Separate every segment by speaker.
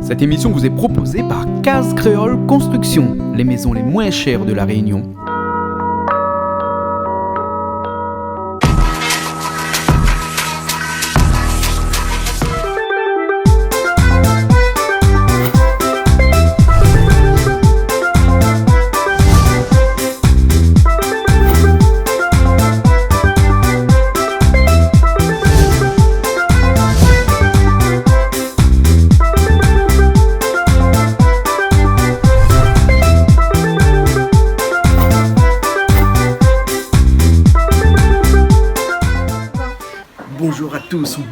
Speaker 1: Cette émission vous est proposée par Case Créole Construction, les maisons les moins chères de la Réunion.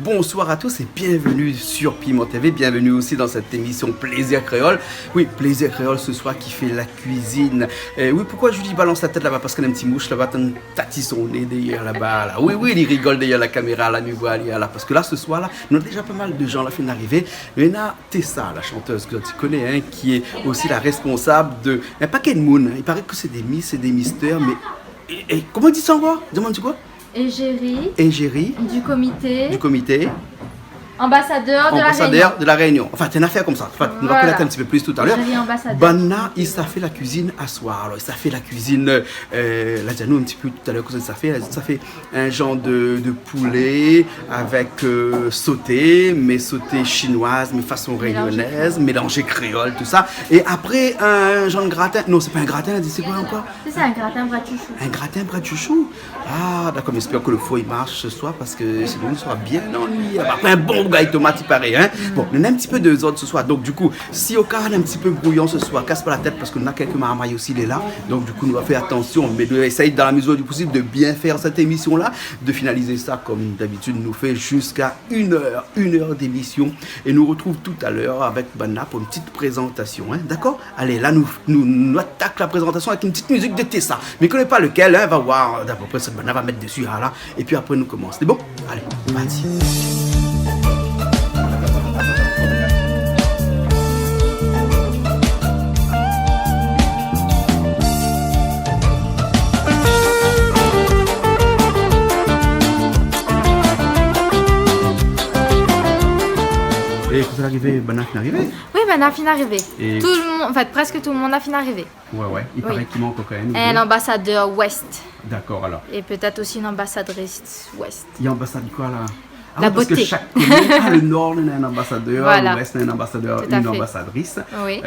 Speaker 2: Bonsoir à tous et bienvenue sur Piment TV, bienvenue aussi dans cette émission Plaisir Créole. Oui, Plaisir Créole ce soir qui fait la cuisine. Oui, pourquoi je lui dis balance la tête là-bas? Parce qu'il y a un petit mouche là-bas, un tati son nez derrière là-bas. Là. Oui, il rigole derrière la caméra, là, nous voit là. Parce que là, ce soir là, nous avons déjà pas mal de gens là, fin d'arriver. Il y a Tessa, la chanteuse que tu connais, hein, qui est aussi la responsable de un paquet de monde. Il paraît que c'est des miss et des mystères, mais. Et comment on dit ça encore? Demande-tu quoi?
Speaker 3: Égérie du comité ambassadeur
Speaker 2: de la Réunion. Enfin, c'est une affaire comme ça. Enfin, on va connaître un petit peu plus tout à l'heure. Banna, il s'est fait la cuisine à soir. Alors, il s'est fait la cuisine, là, dis-nous un petit peu tout à l'heure, comment ça fait. Ça fait un genre de poulet avec sauté, mais sauté chinoise, mais façon réunionnaise, mélangé créole, tout ça. Et après, un genre de gratin. Non, c'est pas un gratin, c'est quoi encore?
Speaker 3: C'est ça, un gratin bras de chouchou.
Speaker 2: Un gratin bras de chouchou? Ah, d'accord, j'espère que le foie il marche ce soir parce que sinon il sera bien ennuyé. Après un bon gars tomate pareil, hein. Bon, on a un petit peu de zone ce soir, donc du coup, si au cas on est un petit peu brouillon ce soir, casse pas la tête parce qu'on a quelques marmailles aussi, il est là. Donc du coup, nous va faire attention, mais essayer dans la mesure du possible de bien faire cette émission-là, de finaliser ça comme d'habitude, nous fait jusqu'à une heure d'émission. Et nous retrouve tout à l'heure avec Banna pour une petite présentation, hein. D'accord? Allez, là, nous attaquons la présentation avec une petite musique de Tessa. Mais connaît pas lequel, hein, va voir, d'à peu près ce que Banna va mettre dessus, là. Et puis après, nous commençons. C'est bon? Allez, vas-y. Et vous êtes arrivé, Banna fin arrivé?
Speaker 3: Oui, Banna fin arrivé. Et... Tout le monde, en fait, presque tout le monde a fin arrivé.
Speaker 2: Ouais. Il paraît qu'il manque quand même.
Speaker 3: Un ambassadeur ouest.
Speaker 2: D'accord, alors.
Speaker 3: Et peut-être aussi une ambassadrice ouest.
Speaker 2: Il y a ambassade quoi là?
Speaker 3: La beauté.
Speaker 2: Parce que chaque commune, le nord, on a un ambassadeur,
Speaker 3: voilà.
Speaker 2: l'ouest, on a un ambassadeur, une ambassadrice.
Speaker 3: Oui.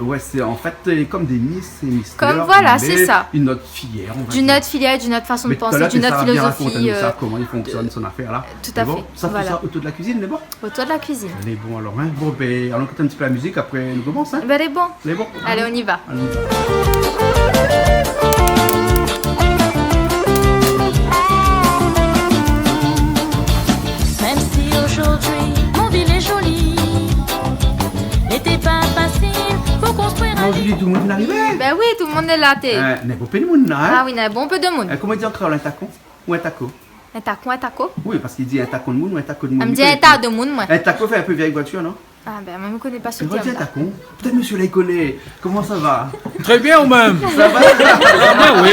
Speaker 2: Ouais, c'est en fait comme des miss et mystères.
Speaker 3: Comme voilà, c'est ça.
Speaker 2: Une autre filière, on va
Speaker 3: dire. D'une autre filière, d'une autre façon de penser, d'une autre philosophie.
Speaker 2: Ça, comment il fonctionne son affaire là.
Speaker 3: Tout à fait.
Speaker 2: Ça, tout ça autour de la cuisine, c'est bon?
Speaker 3: Autour de la cuisine.
Speaker 2: Elle est bon alors, hein. Bon, ben, allons écouter un petit peu la musique, après nous commençons. Hein.
Speaker 3: Ben, elle est bon.
Speaker 2: Elle est bon.
Speaker 3: Allez, on y va.
Speaker 2: Aujourd'hui, tout le monde est arrivé?
Speaker 3: Ben oui, tout le monde est là, t'es.
Speaker 2: N'est pas de monde là, hein?
Speaker 3: Ah oui, il y a un bon peu de monde.
Speaker 2: Comment dire en créole, un tacon ou un taco?
Speaker 3: Un taco?
Speaker 2: Oui, parce qu'il dit un taco de monde ou un taco de monde.
Speaker 3: Il me dit un tas de monde, moi.
Speaker 2: Un taco fait un peu vieille voiture, non?
Speaker 3: Ah ben, moi, je ne connais pas ce
Speaker 2: terme.
Speaker 3: terme.
Speaker 2: Un tacon? Peut-être monsieur là, il connaît. Comment ça va?
Speaker 4: Très bien, ou même?
Speaker 2: Ça va?
Speaker 4: Ah, oui.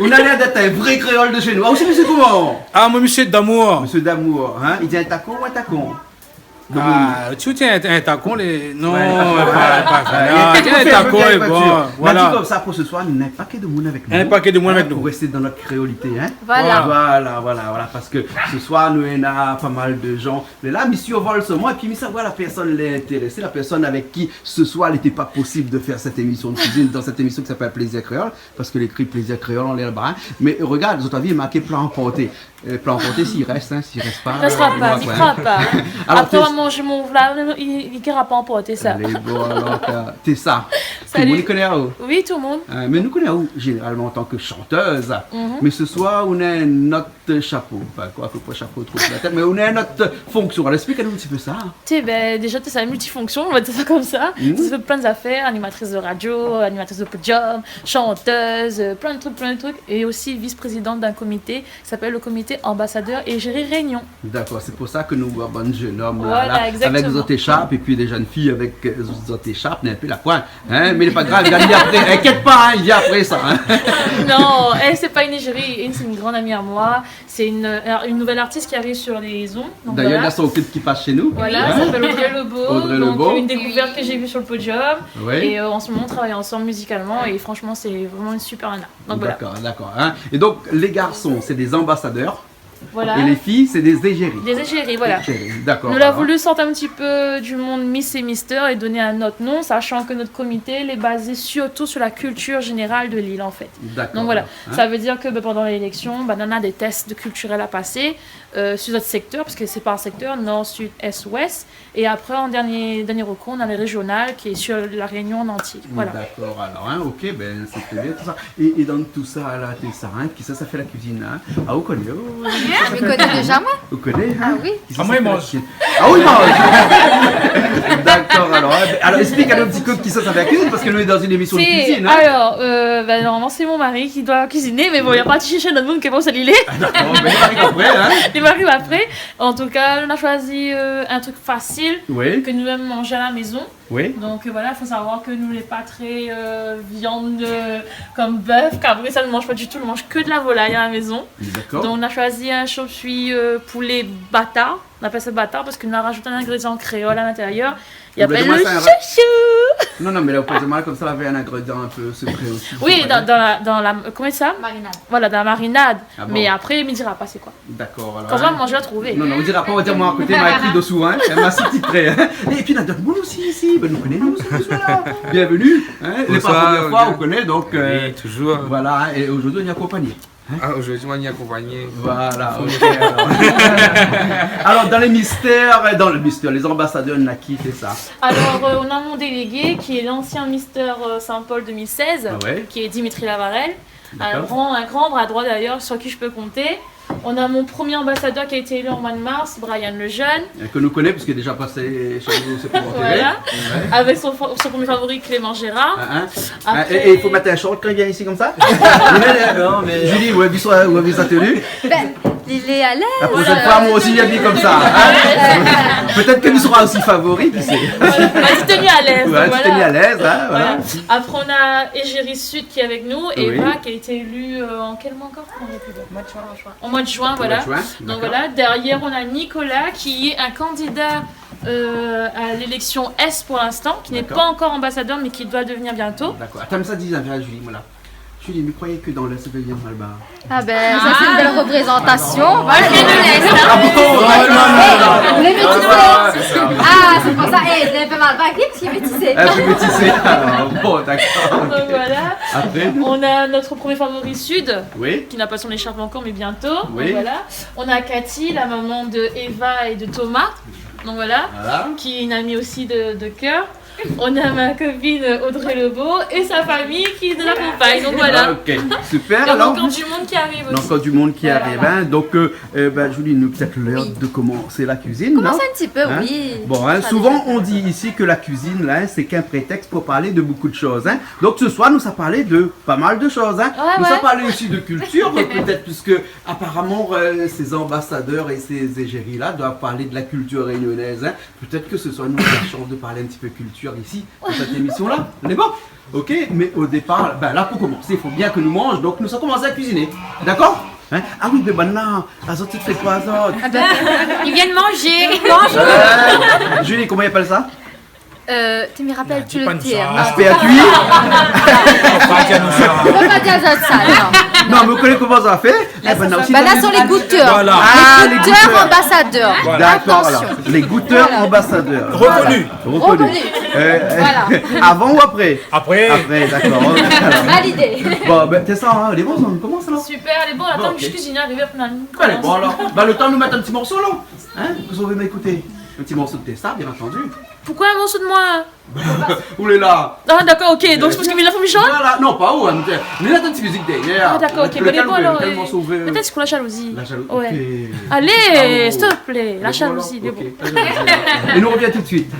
Speaker 2: On a l'air d'être un vrai créole de chez nous. Ah, aussi, monsieur comment?
Speaker 4: Ah, moi, monsieur d'amour.
Speaker 2: Monsieur d'amour, hein? Il dit un taco ou un tacon?
Speaker 4: Ah, tu tiens un tacon, les... Non,
Speaker 2: ouais,
Speaker 4: pas ça. Un tacon est bon.
Speaker 2: Voilà. Comme ça, pour ce soir, nous avons un paquet de monde avec nous.
Speaker 4: Un paquet de monde avec nous.
Speaker 2: Pour rester dans notre créolité, hein.
Speaker 3: Voilà.
Speaker 2: Parce que ce soir, nous avons pas mal de gens. Mais là, monsieur vole ce mois, et puis, il savoir la personne l'intéressée, la personne avec qui ce soir, il n'était pas possible de faire cette émission de cuisine, dans cette émission qui s'appelle Plaisir Créole, parce que l'écrit Plaisir Créole, on l'est là-bas. Mais regarde, les autres avis, il est marqué plan emporté. Plan emporté, s'il reste, hein, s'il reste pas.
Speaker 5: Il ne restera pas, il ne fera pas. Après, on va manger mon vla, il ne pourra pas emporter ça.
Speaker 2: Allez, bon, alors, t'es ça.
Speaker 5: Salut.
Speaker 2: Tout le monde connaît à où?
Speaker 5: Oui, tout le monde.
Speaker 2: Mais nous connaissons généralement en tant que chanteuse. Mais ce soir, on a notre chapeau. Enfin, quoi, il ne faut pas chapeau trop sur la tête, mais on a notre fonction. Alors, explique-nous un petit peu ça.
Speaker 5: Tu sais, ben, déjà, tu es multifonction, on va dire ça comme ça. Tu fais plein d'affaires, animatrice de radio, animatrice de podium, chanteuse, plein de trucs. Et aussi vice-présidente d'un comité qui s'appelle le comité ambassadeur Égérie Réunion.
Speaker 2: D'accord, c'est pour ça que nous avons un jeune homme
Speaker 5: voilà,
Speaker 2: là, avec des autres écharpes et puis des jeunes filles avec des autres écharpes, un peu la pointe. Hein? Mais il n'est pas grave, il vient après. Inquiète pas, hein, il vient après ça. Hein?
Speaker 5: Non, elle, c'est pas une égérie, c'est une grande amie à moi. c'est une nouvelle artiste qui arrive sur les ondes. Donc,
Speaker 2: D'ailleurs, il y
Speaker 5: voilà.
Speaker 2: a son clip qui passe chez nous.
Speaker 5: Voilà, elle s'appelle Audrey Lebeau.
Speaker 2: Audrey
Speaker 5: donc
Speaker 2: Lebeau.
Speaker 5: une découverte que j'ai vue sur le podium.
Speaker 2: Ouais.
Speaker 5: Et en ce moment, on travaille ensemble musicalement et franchement, c'est vraiment une super nana. Donc voilà.
Speaker 2: D'accord. Hein. Et donc, les garçons, c'est des ambassadeurs.
Speaker 5: Voilà.
Speaker 2: Et les filles, c'est des égéries.
Speaker 5: Des égéries, voilà.
Speaker 2: D'accord.
Speaker 5: Nous l'avons
Speaker 2: alors.
Speaker 5: voulu sortir un petit peu du monde Miss et Mister et donner un autre nom, sachant que notre comité il est basé surtout sur la culture générale de l'île en fait.
Speaker 2: D'accord.
Speaker 5: Donc voilà,
Speaker 2: Hein.
Speaker 5: ça veut dire que pendant l'élection, on a des tests culturels à passer sur notre secteur, parce que c'est par secteur, nord, sud, est, ouest. Et après, en dernier recours, on a les régionales qui est sur la Réunion en entier. Voilà.
Speaker 2: D'accord, alors, hein, ok, ben c'était bien tout ça. Et dans tout ça, là, ça, hein, qui ça fait la cuisine, hein? Ah, vous connaissez,
Speaker 3: Je me connais déjà, moi.
Speaker 2: vous connaissez, hein?
Speaker 3: Ah oui.
Speaker 2: Qui ça
Speaker 4: Ah, moi,
Speaker 2: fait
Speaker 4: il
Speaker 2: la
Speaker 4: mange.
Speaker 2: cuisine? Ah oui, il mange. D'accord, alors, hein, alors explique à nos petits coqs qui ça fait la cuisine, parce que nous, on est dans une émission de cuisine, hein?
Speaker 5: Alors, normalement, c'est mon mari qui doit cuisiner, mais bon, il n'y a pas de chicha dans le monde qui pense à l'île.
Speaker 2: D'accord, ben, il arrive après, hein?
Speaker 5: Il m'arrive après. En tout cas, on a choisi un truc facile
Speaker 2: Oui,
Speaker 5: que nous aimons manger à la maison.
Speaker 2: oui.
Speaker 5: Donc voilà, il faut savoir que nous, les pas très viande comme bœuf, cabré, ça ne mange pas du tout. On mange que de la volaille à la maison.
Speaker 2: D'accord.
Speaker 5: Donc on a choisi un chauve-suie poulet bâtard. On appelle ça bâtard parce qu'on a rajouté un ingrédient créole à l'intérieur. Il
Speaker 2: Mais
Speaker 5: appelle
Speaker 2: moi,
Speaker 5: le
Speaker 2: c'est un
Speaker 5: chouchou.
Speaker 2: Non, mais là, vous posez mal comme ça, là, avait un ingrédient un peu secret aussi.
Speaker 5: Oui, dans la comment ça
Speaker 3: Marinade.
Speaker 5: Voilà, dans la marinade.
Speaker 2: Ah bon.
Speaker 5: Mais après, il me dira pas c'est quoi.
Speaker 2: D'accord, alors.
Speaker 5: Quand
Speaker 2: hein.
Speaker 5: on va manger, on va trouver.
Speaker 2: Non, on ne dira pas, on va dire moi à côté, m'a écrit dessous, hein, elle m'a sous-titré. Hein. Et puis, il y a d'autres monde aussi ici, ben, nous connaissons, nous sommes là. Bienvenue, hein, les pas
Speaker 6: Bonsoir,
Speaker 2: première fois,
Speaker 6: bien.
Speaker 2: on connaît, donc
Speaker 6: Oui, toujours.
Speaker 2: voilà, hein, et aujourd'hui on est accompagné.
Speaker 6: Ah, aujourd'hui, on y est accompagné.
Speaker 2: Voilà, ok. Alors, dans les mystères, les ambassadeurs Naki, c'est ça.
Speaker 5: Alors, on a mon délégué qui est l'ancien Mister Saint-Paul 2016,
Speaker 2: Ah ouais.
Speaker 5: qui est Dimitri Lavarelle.
Speaker 2: D'accord.
Speaker 5: Un grand bras droit d'ailleurs, sur qui je peux compter. On a mon premier ambassadeur qui a été élu en mois de mars, Brian Lejeune,
Speaker 2: Que nous connaît, parce qu'il est déjà passé chez nous, c'est pour en télé.
Speaker 5: voilà.
Speaker 2: Ouais.
Speaker 5: Avec son premier favori Clément Gérard.
Speaker 2: Hein, hein.
Speaker 5: Après-
Speaker 2: Et il faut mettre un short quand il vient ici comme ça. Non, mais... Julie, où avez-vous sa tenue?
Speaker 3: Ben, il est à l'aise.
Speaker 2: La prochaine fois, moi aussi, j'ai mis comme ça. Hein. Peut-être que nous sera aussi favori, qui sait.
Speaker 5: Voilà, on a dit tenu à l'aise.
Speaker 2: Ouais,
Speaker 5: donc
Speaker 2: tu t'es mis
Speaker 5: voilà.
Speaker 2: à l'aise, hein, voilà.
Speaker 5: Voilà. Après, on a Égérie Sud qui est avec nous,
Speaker 2: Oui.
Speaker 5: Eva qui a été élue en quel mois encore? En mois de juin, voilà.
Speaker 2: Au mois de juin,
Speaker 5: Donc
Speaker 2: d'accord.
Speaker 5: voilà, derrière on a Nicolas qui est un candidat à l'élection S pour l'instant, qui n'est
Speaker 2: D'accord.
Speaker 5: pas encore ambassadeur mais qui doit devenir bientôt.
Speaker 2: D'accord. Attends, ça dit à Julie, voilà. Julie, mais croyez que dans l'Est, il y a Malbar.
Speaker 3: Ah ben, ça c'est une belle représentation. Voilà, je le laisse.
Speaker 2: Ah bon?
Speaker 3: Les métissés. Ah, c'est pour ça. Eh, c'est un peu mal bagué parce qu'il est métissé.
Speaker 2: Ah, je suis métissé. Alors, bon, d'accord.
Speaker 5: Donc
Speaker 2: ok.
Speaker 5: voilà.
Speaker 2: Après?
Speaker 5: On a notre premier favori Sud,
Speaker 2: Oui.
Speaker 5: qui n'a pas son écharpe encore mais bientôt.
Speaker 2: Oui.
Speaker 5: Donc voilà. On a Cathy, la maman de Eva et de Thomas. Donc voilà.
Speaker 2: Voilà.
Speaker 5: Qui est une amie aussi de cœur. On a ma copine Audrey Lebeau et sa famille qui nous accompagne. Donc
Speaker 2: Ah,
Speaker 5: voilà.
Speaker 2: ok, super.
Speaker 5: Il y a
Speaker 2: Alors,
Speaker 5: encore du monde qui arrive
Speaker 2: il y a
Speaker 5: aussi.
Speaker 2: encore du monde qui
Speaker 5: Voilà.
Speaker 2: arrive. Hein. Donc, Julie, nous peut-être l'heure
Speaker 3: Oui.
Speaker 2: de commencer la cuisine.
Speaker 3: Commence
Speaker 2: non
Speaker 3: un petit peu,
Speaker 2: Hein?
Speaker 3: oui.
Speaker 2: Bon, hein, souvent on dit ici que la cuisine, là, c'est qu'un prétexte pour parler de beaucoup de choses. Hein. Donc ce soir, nous ça parlé de pas mal de choses. Hein.
Speaker 5: Ouais,
Speaker 2: nous
Speaker 5: ouais.
Speaker 2: ça parlé aussi de culture, peut-être, puisque apparemment ces ambassadeurs et ces égéries-là doivent parler de la culture réunionnaise. Hein. Peut-être que ce soit nous la chance de parler un petit peu culture ici, dans cette émission-là. On est bon? Ok, mais au départ, ben là pour commencer, il faut bien que nous mangions, donc nous allons commencer à cuisiner. D'accord? Hein? Ah oui, mais maintenant, à autres, tu te fais quoi, autres?
Speaker 3: Ils viennent manger.
Speaker 2: Julie, comment ils appellent ça?
Speaker 3: Tu me rappelles-tu
Speaker 4: dis pas
Speaker 3: le
Speaker 4: une
Speaker 3: terme?
Speaker 4: phrase.
Speaker 2: HP à cuire?
Speaker 3: On peut pas dire ça, non.
Speaker 2: Non, mais vous connaissez comment ça fait? Eh ben, aussi,
Speaker 3: Bah
Speaker 2: dans
Speaker 3: là,
Speaker 2: les-
Speaker 3: sont les goûteurs.
Speaker 4: Voilà.
Speaker 2: Ah,
Speaker 3: Les goûteurs ambassadeurs.
Speaker 2: D'accord,
Speaker 3: Attention.
Speaker 2: alors, les goûteurs ambassadeurs.
Speaker 4: Reconnus.
Speaker 2: Voilà. Reconnus.
Speaker 3: Voilà.
Speaker 2: Avant ou après?
Speaker 4: Après,
Speaker 2: Après, d'accord. Alors,
Speaker 3: Validé.
Speaker 2: bon, ben, c'est ça, hein, les bons, on commence alors.
Speaker 5: Super, elle est bonne. Attends
Speaker 2: Bon,
Speaker 5: que je
Speaker 2: ok.
Speaker 5: cuisine, arriver pour une
Speaker 2: Allez, bon alors, bah, le temps de nous mettre un petit morceau là. Hein? Vous avez m'écouter. Un petit morceau de Tessa, bien entendu.
Speaker 5: Pourquoi un morceau de moi?
Speaker 2: Où est là?
Speaker 5: Ah d'accord, ok. Donc c'est parce qu'il vient la famille chante?
Speaker 2: Voilà, non, pas où, hein. On est là dans une petite musique derrière.
Speaker 5: Ah d'accord, ok.
Speaker 2: Le
Speaker 5: Mais les bons alors.
Speaker 2: quel morceau veut-
Speaker 5: Peut-être c'est pour la jalousie.
Speaker 2: La jalousie.
Speaker 5: Ouais.
Speaker 2: Ok.
Speaker 5: Allez,
Speaker 2: Ah,
Speaker 5: s'il te plaît, la
Speaker 2: Les bons,
Speaker 5: jalousie, les
Speaker 2: alors?
Speaker 5: bons.
Speaker 2: Ok, la jalousie. Et nous on revient tout de suite.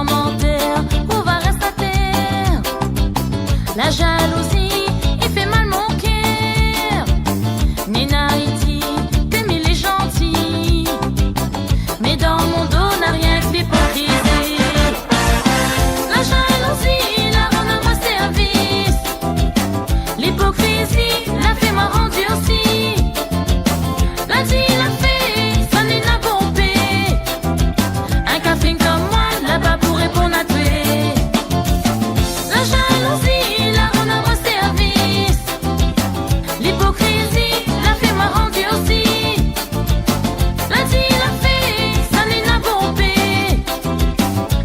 Speaker 7: commentaire, où va rester à terre? La jalousie, il fait mal mon cœur. Nina Haïti, Camille est gentil, mais dans mon dos n'a rien que l'hypocrisie. La jalousie la rend à moi service. L'hypocrisie la fait m'a rendu aussi. La dit la fait, ça n'est pas pompé. Un café comme moi, là-bas pour répondre à tuer. La jalousie la rend à moi service. L'hypocrisie la fait m'a rendu aussi. La dit la fait, ça n'est pas pompé.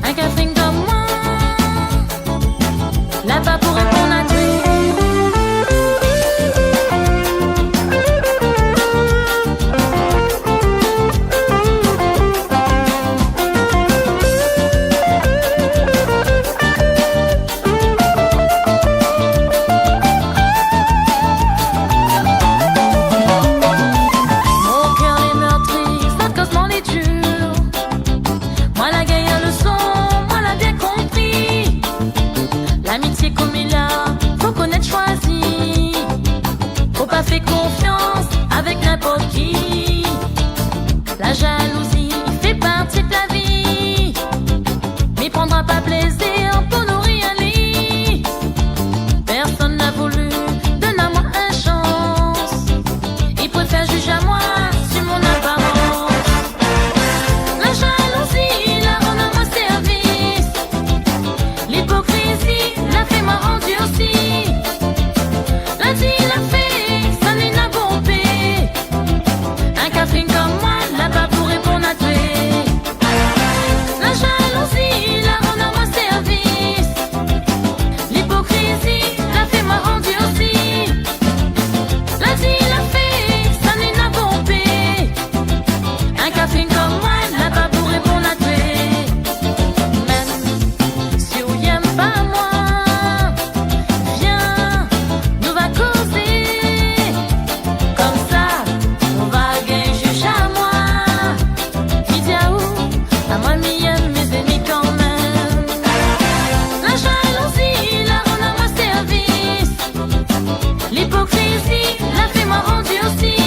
Speaker 7: Un café comme moi, là-bas pour répondre à tuer. Mon cœur est meurtri, ça cause m'en est dur. Moi la gagne à leçon, moi l'a bien compris. L'amitié comme il a, faut connaître choisi. Faut pas faire confiance avec n'importe qui. La jalousie fait partie de la vie, mais prendra pas plaisir pour nourrir un lit. Personne n'a voulu donner à moi une chance. Il préfère juger à moi sur mon apparence. La jalousie la rend à moi service. L'hypocrisie la fait m'a rendu aussi. La dit la fait, ça n'est pas pompé. Un café comme moi, là-bas pour répondre à tuer. La jalousie la rend à moi service. L'hypocrisie la fait m'a rendu aussi. La dit la fait, ça n'est pas pompé. Un café comme moi, là-bas pour répondre à tuer. Même si on y'aime pas moi, viens, nous va causer. Comme ça, on va gagner juge à moi. Midiaou, à moi m'y aime mes ennemis quand même. La jalousie la rend à moi service. L'hypocrisie la fait m'a rendu aussi.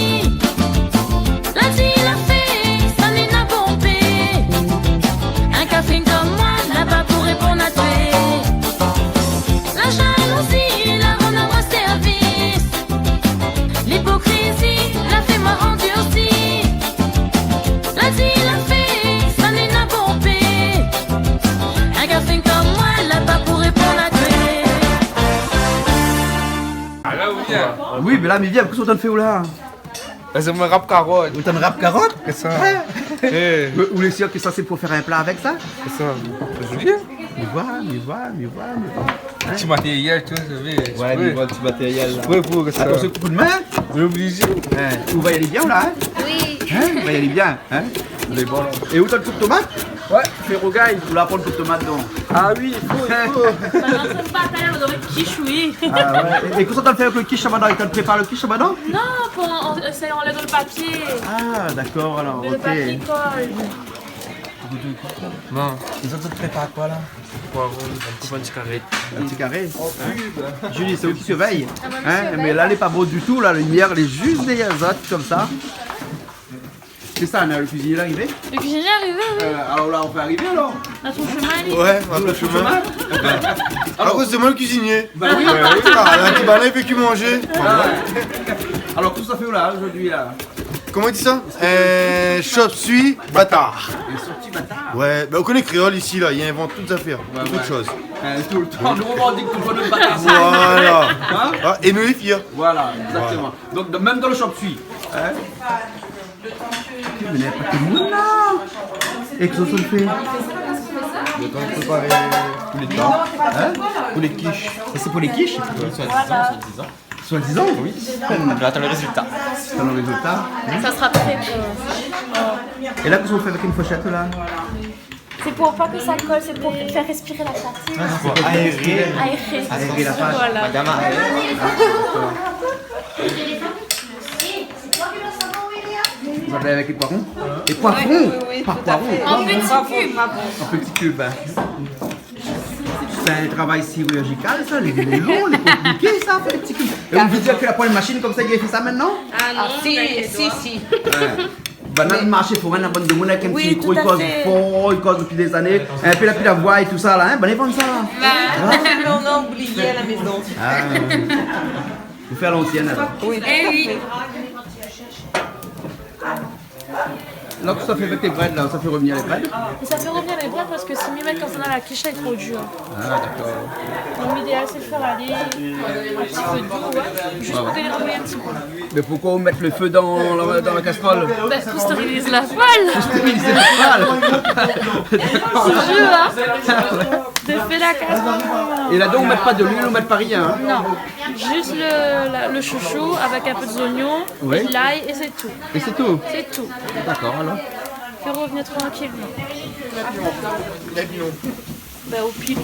Speaker 7: La dit la fait, ça n'est pas pompé. Un café comme moi, là-bas pour répondre à tuer. La jalousie la rend à moi service. L'hypocrisie la fait m'a rendu aussi. La dit la fait, ça n'est pas pompé. Un café comme moi, là-bas pour répondre à tuer.
Speaker 6: Ah là, où vient?
Speaker 2: Oui, mais là, mais viens, qu'est-ce qu'on fait où là?
Speaker 6: C'est mon rap carotte.
Speaker 2: Vous t'en rap carotte?
Speaker 6: C'est ça. Eh,
Speaker 2: Ou les sûr que ça c'est pour faire un plat avec ça?
Speaker 6: c'est ça. Je viens.
Speaker 2: Mais voilà.
Speaker 6: Petit matériel, tu vois, je vais.
Speaker 2: Ouais, mais voilà, petit matériel là.
Speaker 6: Ouais, pour que ça.
Speaker 2: Attention, coup de main.
Speaker 6: On est obligé.
Speaker 2: Hein, on va y aller bien là, hein?
Speaker 3: Oui.
Speaker 2: Hein, on va y aller bien, hein?
Speaker 6: On est bon là.
Speaker 2: Et où t'as le coup de tomate?
Speaker 6: Ouais, ferrogaille.
Speaker 2: Ou là, prendre le coup de tomate donc.
Speaker 6: Ah oui, il faut.
Speaker 5: Ça n'entraîne pas à taille, on aurait quichoui.
Speaker 2: Ah ouais. Et qu'est-ce que t'as fait avec le quiche maintenant? Il t'a préparé le quiche maintenant?
Speaker 5: Non, on l'a dans le papier.
Speaker 2: Ah, d'accord, alors,
Speaker 5: Le
Speaker 2: ok.
Speaker 5: papier colle.
Speaker 6: Non,
Speaker 2: Les autres te préparent quoi là?
Speaker 6: poivron, un petit carré.
Speaker 2: Un petit carré. Julie, c'est eux qui surveillent. Hein? Mais là, elle n'est pas beau du tout, la lumière, elle est juste des autres comme ça. C'est ça, on a le cuisinier là arrivé.
Speaker 5: Le cuisinier est arrivé, oui.
Speaker 2: Alors là, on peut arriver alors?
Speaker 5: Dans son chemin, il
Speaker 8: Ouais, on va le chemin. À cause de moi le cuisinier.
Speaker 2: Bah oui.
Speaker 8: Ah, la Kibana il fait que manger.
Speaker 2: Alors, tout ça fait où là aujourd'hui là?
Speaker 8: Comment on dit ça? Chop suit bâtard.
Speaker 2: Les sorties bâtards.
Speaker 8: Ouais, bah on connaît créole ici là, il invente toutes affaires, beaucoup de choses.
Speaker 2: Tout le temps, nous revendique toujours le bâtard.
Speaker 8: Voilà.
Speaker 2: Hein?
Speaker 8: Ah, et nous les fiers.
Speaker 2: Voilà, exactement. Donc, même dans le shop suit. Hein? Mais il n'y a pas que nous là. Et que ça se fait?
Speaker 8: Le temps de préparer tous les temps.
Speaker 2: Hein?
Speaker 8: Pour les quiches.
Speaker 2: Ça c'est pour les quiches? Soi-disant? Oui.
Speaker 9: On attend le résultat.
Speaker 2: Dans le résultat.
Speaker 5: Ça sera prêt pour...
Speaker 2: Et là, qu'est-ce qu'on fait avec une fourchette là?
Speaker 5: C'est pour pas que ça colle, c'est pour faire respirer la pâte.
Speaker 9: Pour aérer.
Speaker 5: Aérer.
Speaker 2: Aérer la pâte.
Speaker 5: Voilà.
Speaker 9: Madame aérer.
Speaker 2: Vous avez avec les poivrons? Les poivrons? Pas poivrons.
Speaker 3: En petits cubes.
Speaker 2: En petits cubes. C'est un travail chirurgical, ça, les longs, les compliqués, ça, fait des petits cubes. Et on veut dire que la poêle machine comme ça, il a fait ça maintenant?
Speaker 3: Ah non, si.
Speaker 2: Ouais. Banane marché pour un bonne de monde avec un petit micro, il cause fort, il cause depuis des années. Et puis la voix et tout ça là, hein, ils vendent ça là.
Speaker 10: On a oublié à la maison.
Speaker 2: Vous faites à l'ancienne alors.
Speaker 10: Oui.
Speaker 3: Eh oui.
Speaker 2: Là, ça fait avec tes breads là, ça fait revenir les breads.
Speaker 5: Et ça fait revenir les bras parce que si m'y mettre comme ça dans la quiche, c'est trop dur.
Speaker 2: Ah d'accord.
Speaker 5: Donc l'idéal c'est de faire aller un petit peu d'eau, juste pour les renvoyer un petit peu.
Speaker 2: Mais pourquoi mettre le feu dans la casserole?
Speaker 5: Ben, pour stériliser la poêle.
Speaker 2: Stériliser la poêle.
Speaker 5: Je jure, hein. De fait la casserole.
Speaker 2: Et là donc on met pas de l'huile, on met pas rien. Hein.
Speaker 5: Non, juste le chouchou avec un peu d'oignons,
Speaker 2: Oui.
Speaker 5: et de l'ail et c'est tout.
Speaker 2: Et c'est tout.
Speaker 5: C'est tout.
Speaker 2: D'accord alors.
Speaker 5: Fais revenir tranquillement. Ben au pile.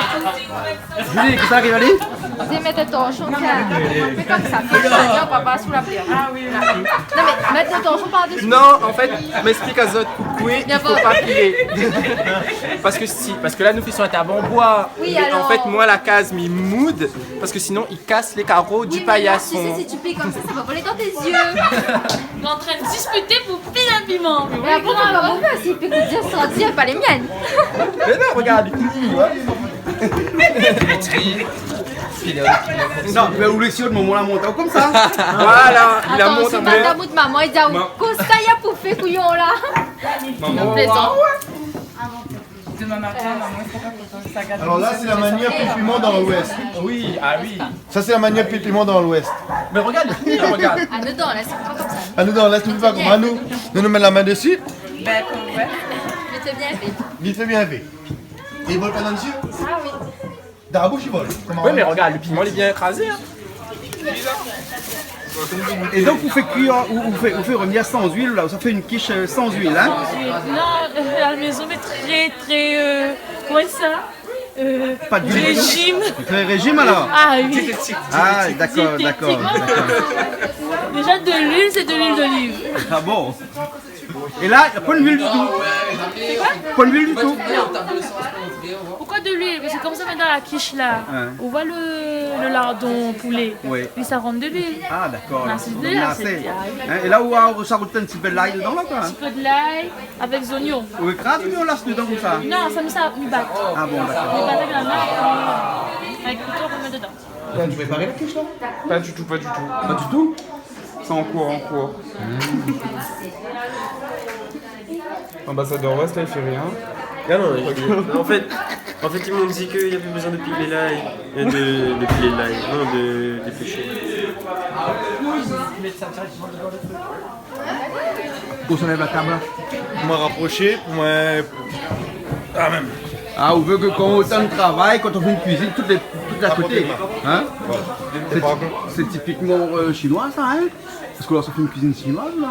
Speaker 2: Julie, qu'est-ce qui arrive à dire?
Speaker 3: Vous mettez le torchon, tiens. Fais comme ça. Fais le chagnon, on va pas sous la pierre. Ah oui. Non mais, mettez le torchon par-dessus.
Speaker 6: Non, en fait, m'explique à Zot coucoué, il
Speaker 3: Bien
Speaker 6: faut
Speaker 3: bon.
Speaker 6: pas piler. Parce que là, nous faisons un tabac en bois.
Speaker 3: Oui,
Speaker 6: Mais
Speaker 3: alors.
Speaker 6: en fait, moi, la case m'y moude, parce que sinon, il casse les carreaux du
Speaker 3: Oui, mais là,
Speaker 6: paillasson.
Speaker 3: tu sais, si tu piques comme ça va voler dans tes yeux.
Speaker 5: Il est en train de discuter pour piler un piment.
Speaker 3: Et après, on va mon père, s'il pique le Dieu sans Dieu, pas les miennes.
Speaker 6: Mais non, regarde,
Speaker 2: Non, mais vous laissez au moment la monte comme ça.
Speaker 6: voilà, il a
Speaker 3: Attends,
Speaker 6: monté
Speaker 3: c'est
Speaker 6: un
Speaker 3: pas ta bout de maman, il dit ah, qu'est-ce qu'il y a pour faire couillon là? Non, plaisant.
Speaker 10: Demain matin, maman, il faut pas que ça gâte.
Speaker 8: Alors là, c'est la manière piment dans l'ouest.
Speaker 6: Oui, ah oui.
Speaker 8: Ça, c'est la manière piment dans l'ouest.
Speaker 6: Mais regarde, regarde.
Speaker 3: Ah, dedans, là, c'est pas comme ça.
Speaker 8: À nous, dans l'est, tu ne fais pas comme à nous. Nous nous mettons la main dessus.
Speaker 10: Ben, comme ouais.
Speaker 3: Mais c'est bien fait.
Speaker 8: Vite fait, bien fait. Et il vole pas dans les yeux?
Speaker 3: Ah oui.
Speaker 8: Dans la bouche, il vole.
Speaker 6: Oui, mais regarde, le piment, il est bien écrasé. Hein.
Speaker 2: Et donc vous faites cuire, vous faites revenir sans huile là, ça fait une quiche sans huile hein.
Speaker 5: Non, à la maison, mais très, comment ça
Speaker 2: Pas d'huile.
Speaker 5: Régime.
Speaker 2: Très régime alors.
Speaker 5: Ah oui.
Speaker 2: Ah d'accord.
Speaker 5: Déjà de l'huile, c'est de l'huile d'olive.
Speaker 2: Ah bon. Et là, il n'y a pas d'huile du tout. Pas d'huile du tout.
Speaker 5: Pourquoi de l'huile? Parce que comme ça, met dans la quiche là,
Speaker 2: Ouais.
Speaker 5: on voit le lardon poulet.
Speaker 2: Oui.
Speaker 5: Et ça rentre de l'huile.
Speaker 2: Ah d'accord.
Speaker 5: Non, c'est
Speaker 2: Donc,
Speaker 5: bien,
Speaker 2: là,
Speaker 5: c'est
Speaker 2: c'est-
Speaker 5: bien.
Speaker 2: hein, et là où ça rajoute un petit peu de l'ail dedans là quoi.
Speaker 5: Un peu de l'ail avec des oignons.
Speaker 2: Ou écrase ou on laisse dedans comme ça.
Speaker 5: Non, ça met ça, mi bat.
Speaker 2: Ah bon
Speaker 5: Mi
Speaker 2: d'accord.
Speaker 5: bat avec la main, avec le couteau, on met dedans.
Speaker 2: Tu prépares la quiche là?
Speaker 6: Pas du tout, pas du tout.
Speaker 2: Pas du tout.
Speaker 6: C'est en cours, en cours. Ambassadeur Ouest, là, il fait rien.
Speaker 11: Ah non, en fait, ils m'ont dit qu'il n'y a plus besoin de piler l'ail. De piler l'ail, non, de dépêcher.
Speaker 2: Qu'on s'enlève la table là.
Speaker 8: Pour me rapprocher, pour me... Ah, même.
Speaker 2: Ah, on veut que quand on autant de travail, quand on fait une cuisine, tout est à côté. Hein? C'est typiquement chinois ça, hein? Parce que là, ça fait une cuisine chinoise là.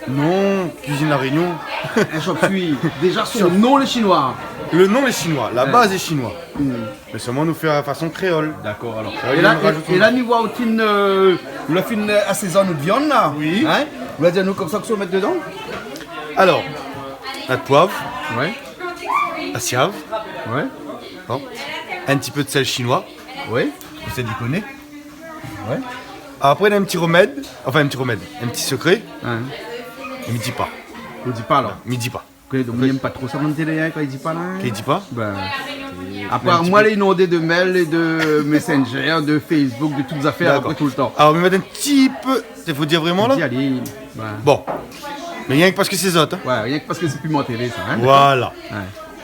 Speaker 8: Non, cuisine La Réunion.
Speaker 2: Un chop-suey. Déjà, son nom les chinois.
Speaker 8: Le nom est chinois, la base est chinois. Mais seulement nous faire la façon créole.
Speaker 2: D'accord alors.
Speaker 8: Et
Speaker 2: Et là, nous voit la fine assaisonne de viande là.
Speaker 8: Oui.
Speaker 2: Hein? Vous allez dire nous comme ça que ça mettre dedans?
Speaker 8: Alors, la poivre,
Speaker 2: Ouais.
Speaker 8: la siave,
Speaker 2: Ouais.
Speaker 8: bon, un petit peu de sel chinois,
Speaker 2: Ouais.
Speaker 8: vous savez déconner.
Speaker 2: Ouais.
Speaker 8: Après, un petit remède, un petit secret,
Speaker 2: Hein.
Speaker 8: il me dit pas.
Speaker 2: On dit pas là.
Speaker 8: Il me dit pas.
Speaker 2: Donc il n'aime pas trop ça dans le télé hein, quand il dit pas là. Hein?
Speaker 8: Il dit pas.
Speaker 2: Ben, à part moi, les inondés de mails et de Messenger, de Facebook, de toutes affaires
Speaker 8: D'accord.
Speaker 2: après tout le temps.
Speaker 8: Alors, on va mettre un petit peu. Il faut dire vraiment là.
Speaker 2: Dis, allez. Ben,
Speaker 8: Bon. Mais rien que parce que c'est autres. Hein.
Speaker 2: ouais, rien que parce que c'est piment télé ça. Hein?
Speaker 8: Voilà.
Speaker 2: Ouais.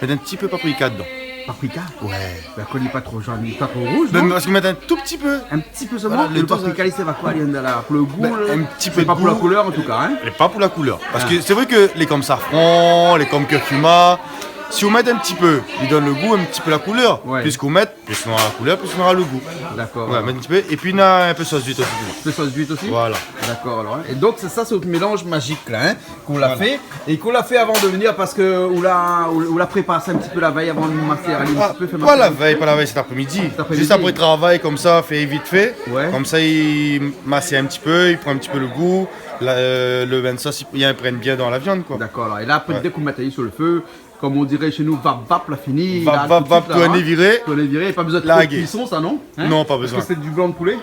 Speaker 8: Mettre un petit peu paprika dedans.
Speaker 2: Paprika.
Speaker 8: Ouais.
Speaker 2: Ben, quand il n'est pas trop jaune, pas trop rouge.
Speaker 8: Ben,
Speaker 2: non
Speaker 8: parce que mettre un tout petit peu.
Speaker 2: un petit peu seulement.
Speaker 8: Voilà,
Speaker 2: le
Speaker 8: les
Speaker 2: paprika, il sert à quoi? Il y en a là pour le goût.
Speaker 8: Ben,
Speaker 2: là.
Speaker 8: un petit peu
Speaker 2: C'est
Speaker 8: de
Speaker 2: pas pour la
Speaker 8: goût.
Speaker 2: couleur en tout cas. Hein?
Speaker 8: Et pas pour la couleur. Parce que c'est vrai que les comme safran, les comme curcuma, Si vous mettez un petit peu, il donne le goût, un petit peu la couleur.
Speaker 1: Ouais.
Speaker 8: Plus qu'on met, plus on aura la couleur, plus on aura le goût.
Speaker 1: D'accord.
Speaker 8: Ouais, mettre un petit peu. Et puis on a un peu de sauce d'huile aussi.
Speaker 1: De sauce d'huile aussi.
Speaker 8: Voilà.
Speaker 1: D'accord alors. Et donc c'est ça, c'est notre mélange magique là, hein, qu'on l'a fait et qu'on l'a fait avant de venir parce que on l'a préparé un petit peu la veille avant de masser. Allez, un petit peu fait
Speaker 8: Pas
Speaker 1: masser.
Speaker 8: la veille, pas la veille, cet après-midi.
Speaker 1: après-midi.
Speaker 8: Juste après le travail, comme ça, fait vite fait.
Speaker 1: Ouais.
Speaker 8: Comme ça, il masse un petit peu, il prend un petit peu le goût. Le vin de sauce, il prenne bien dans la viande, quoi.
Speaker 1: D'accord alors. Et là après
Speaker 8: Ouais.
Speaker 1: dès qu'on met sur le feu, comme on dirait chez nous, vap la fini.
Speaker 8: Vap, vap, vap, tout est viré.
Speaker 1: Tout est viré. Pas besoin de
Speaker 8: La
Speaker 1: trop de
Speaker 8: guet.
Speaker 1: cuisson ça non? Hein?
Speaker 8: Non, pas besoin.
Speaker 1: Parce que c'est du blanc de poulet.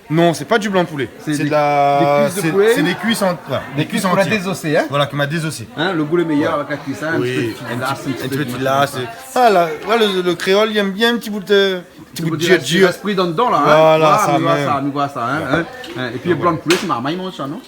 Speaker 8: Non, c'est pas du blanc de poulet.
Speaker 1: C'est
Speaker 8: C'est
Speaker 1: des-
Speaker 8: de la.
Speaker 1: des cuisses de poulet.
Speaker 8: C'est des cuisses en. Voilà, des cuisses
Speaker 1: qu'on a
Speaker 8: entières.
Speaker 1: désossé, hein?
Speaker 8: Voilà, qu'on m'a désossé.
Speaker 1: Hein, le goût est meilleur avec la cuisson, un
Speaker 8: Oui,
Speaker 1: petit peu de filasse,
Speaker 8: un petit peu de filasse. Ah là, le créole, il aime bien un petit bout de. Petit bout de dur, dur.
Speaker 1: L'esprit dedans là. Hein?
Speaker 8: Voilà, ça
Speaker 1: nous voit
Speaker 8: même.
Speaker 1: ça, nous voit ça. Hein? Et puis le blanc de poulet, c'est marmaille, mange ça, non?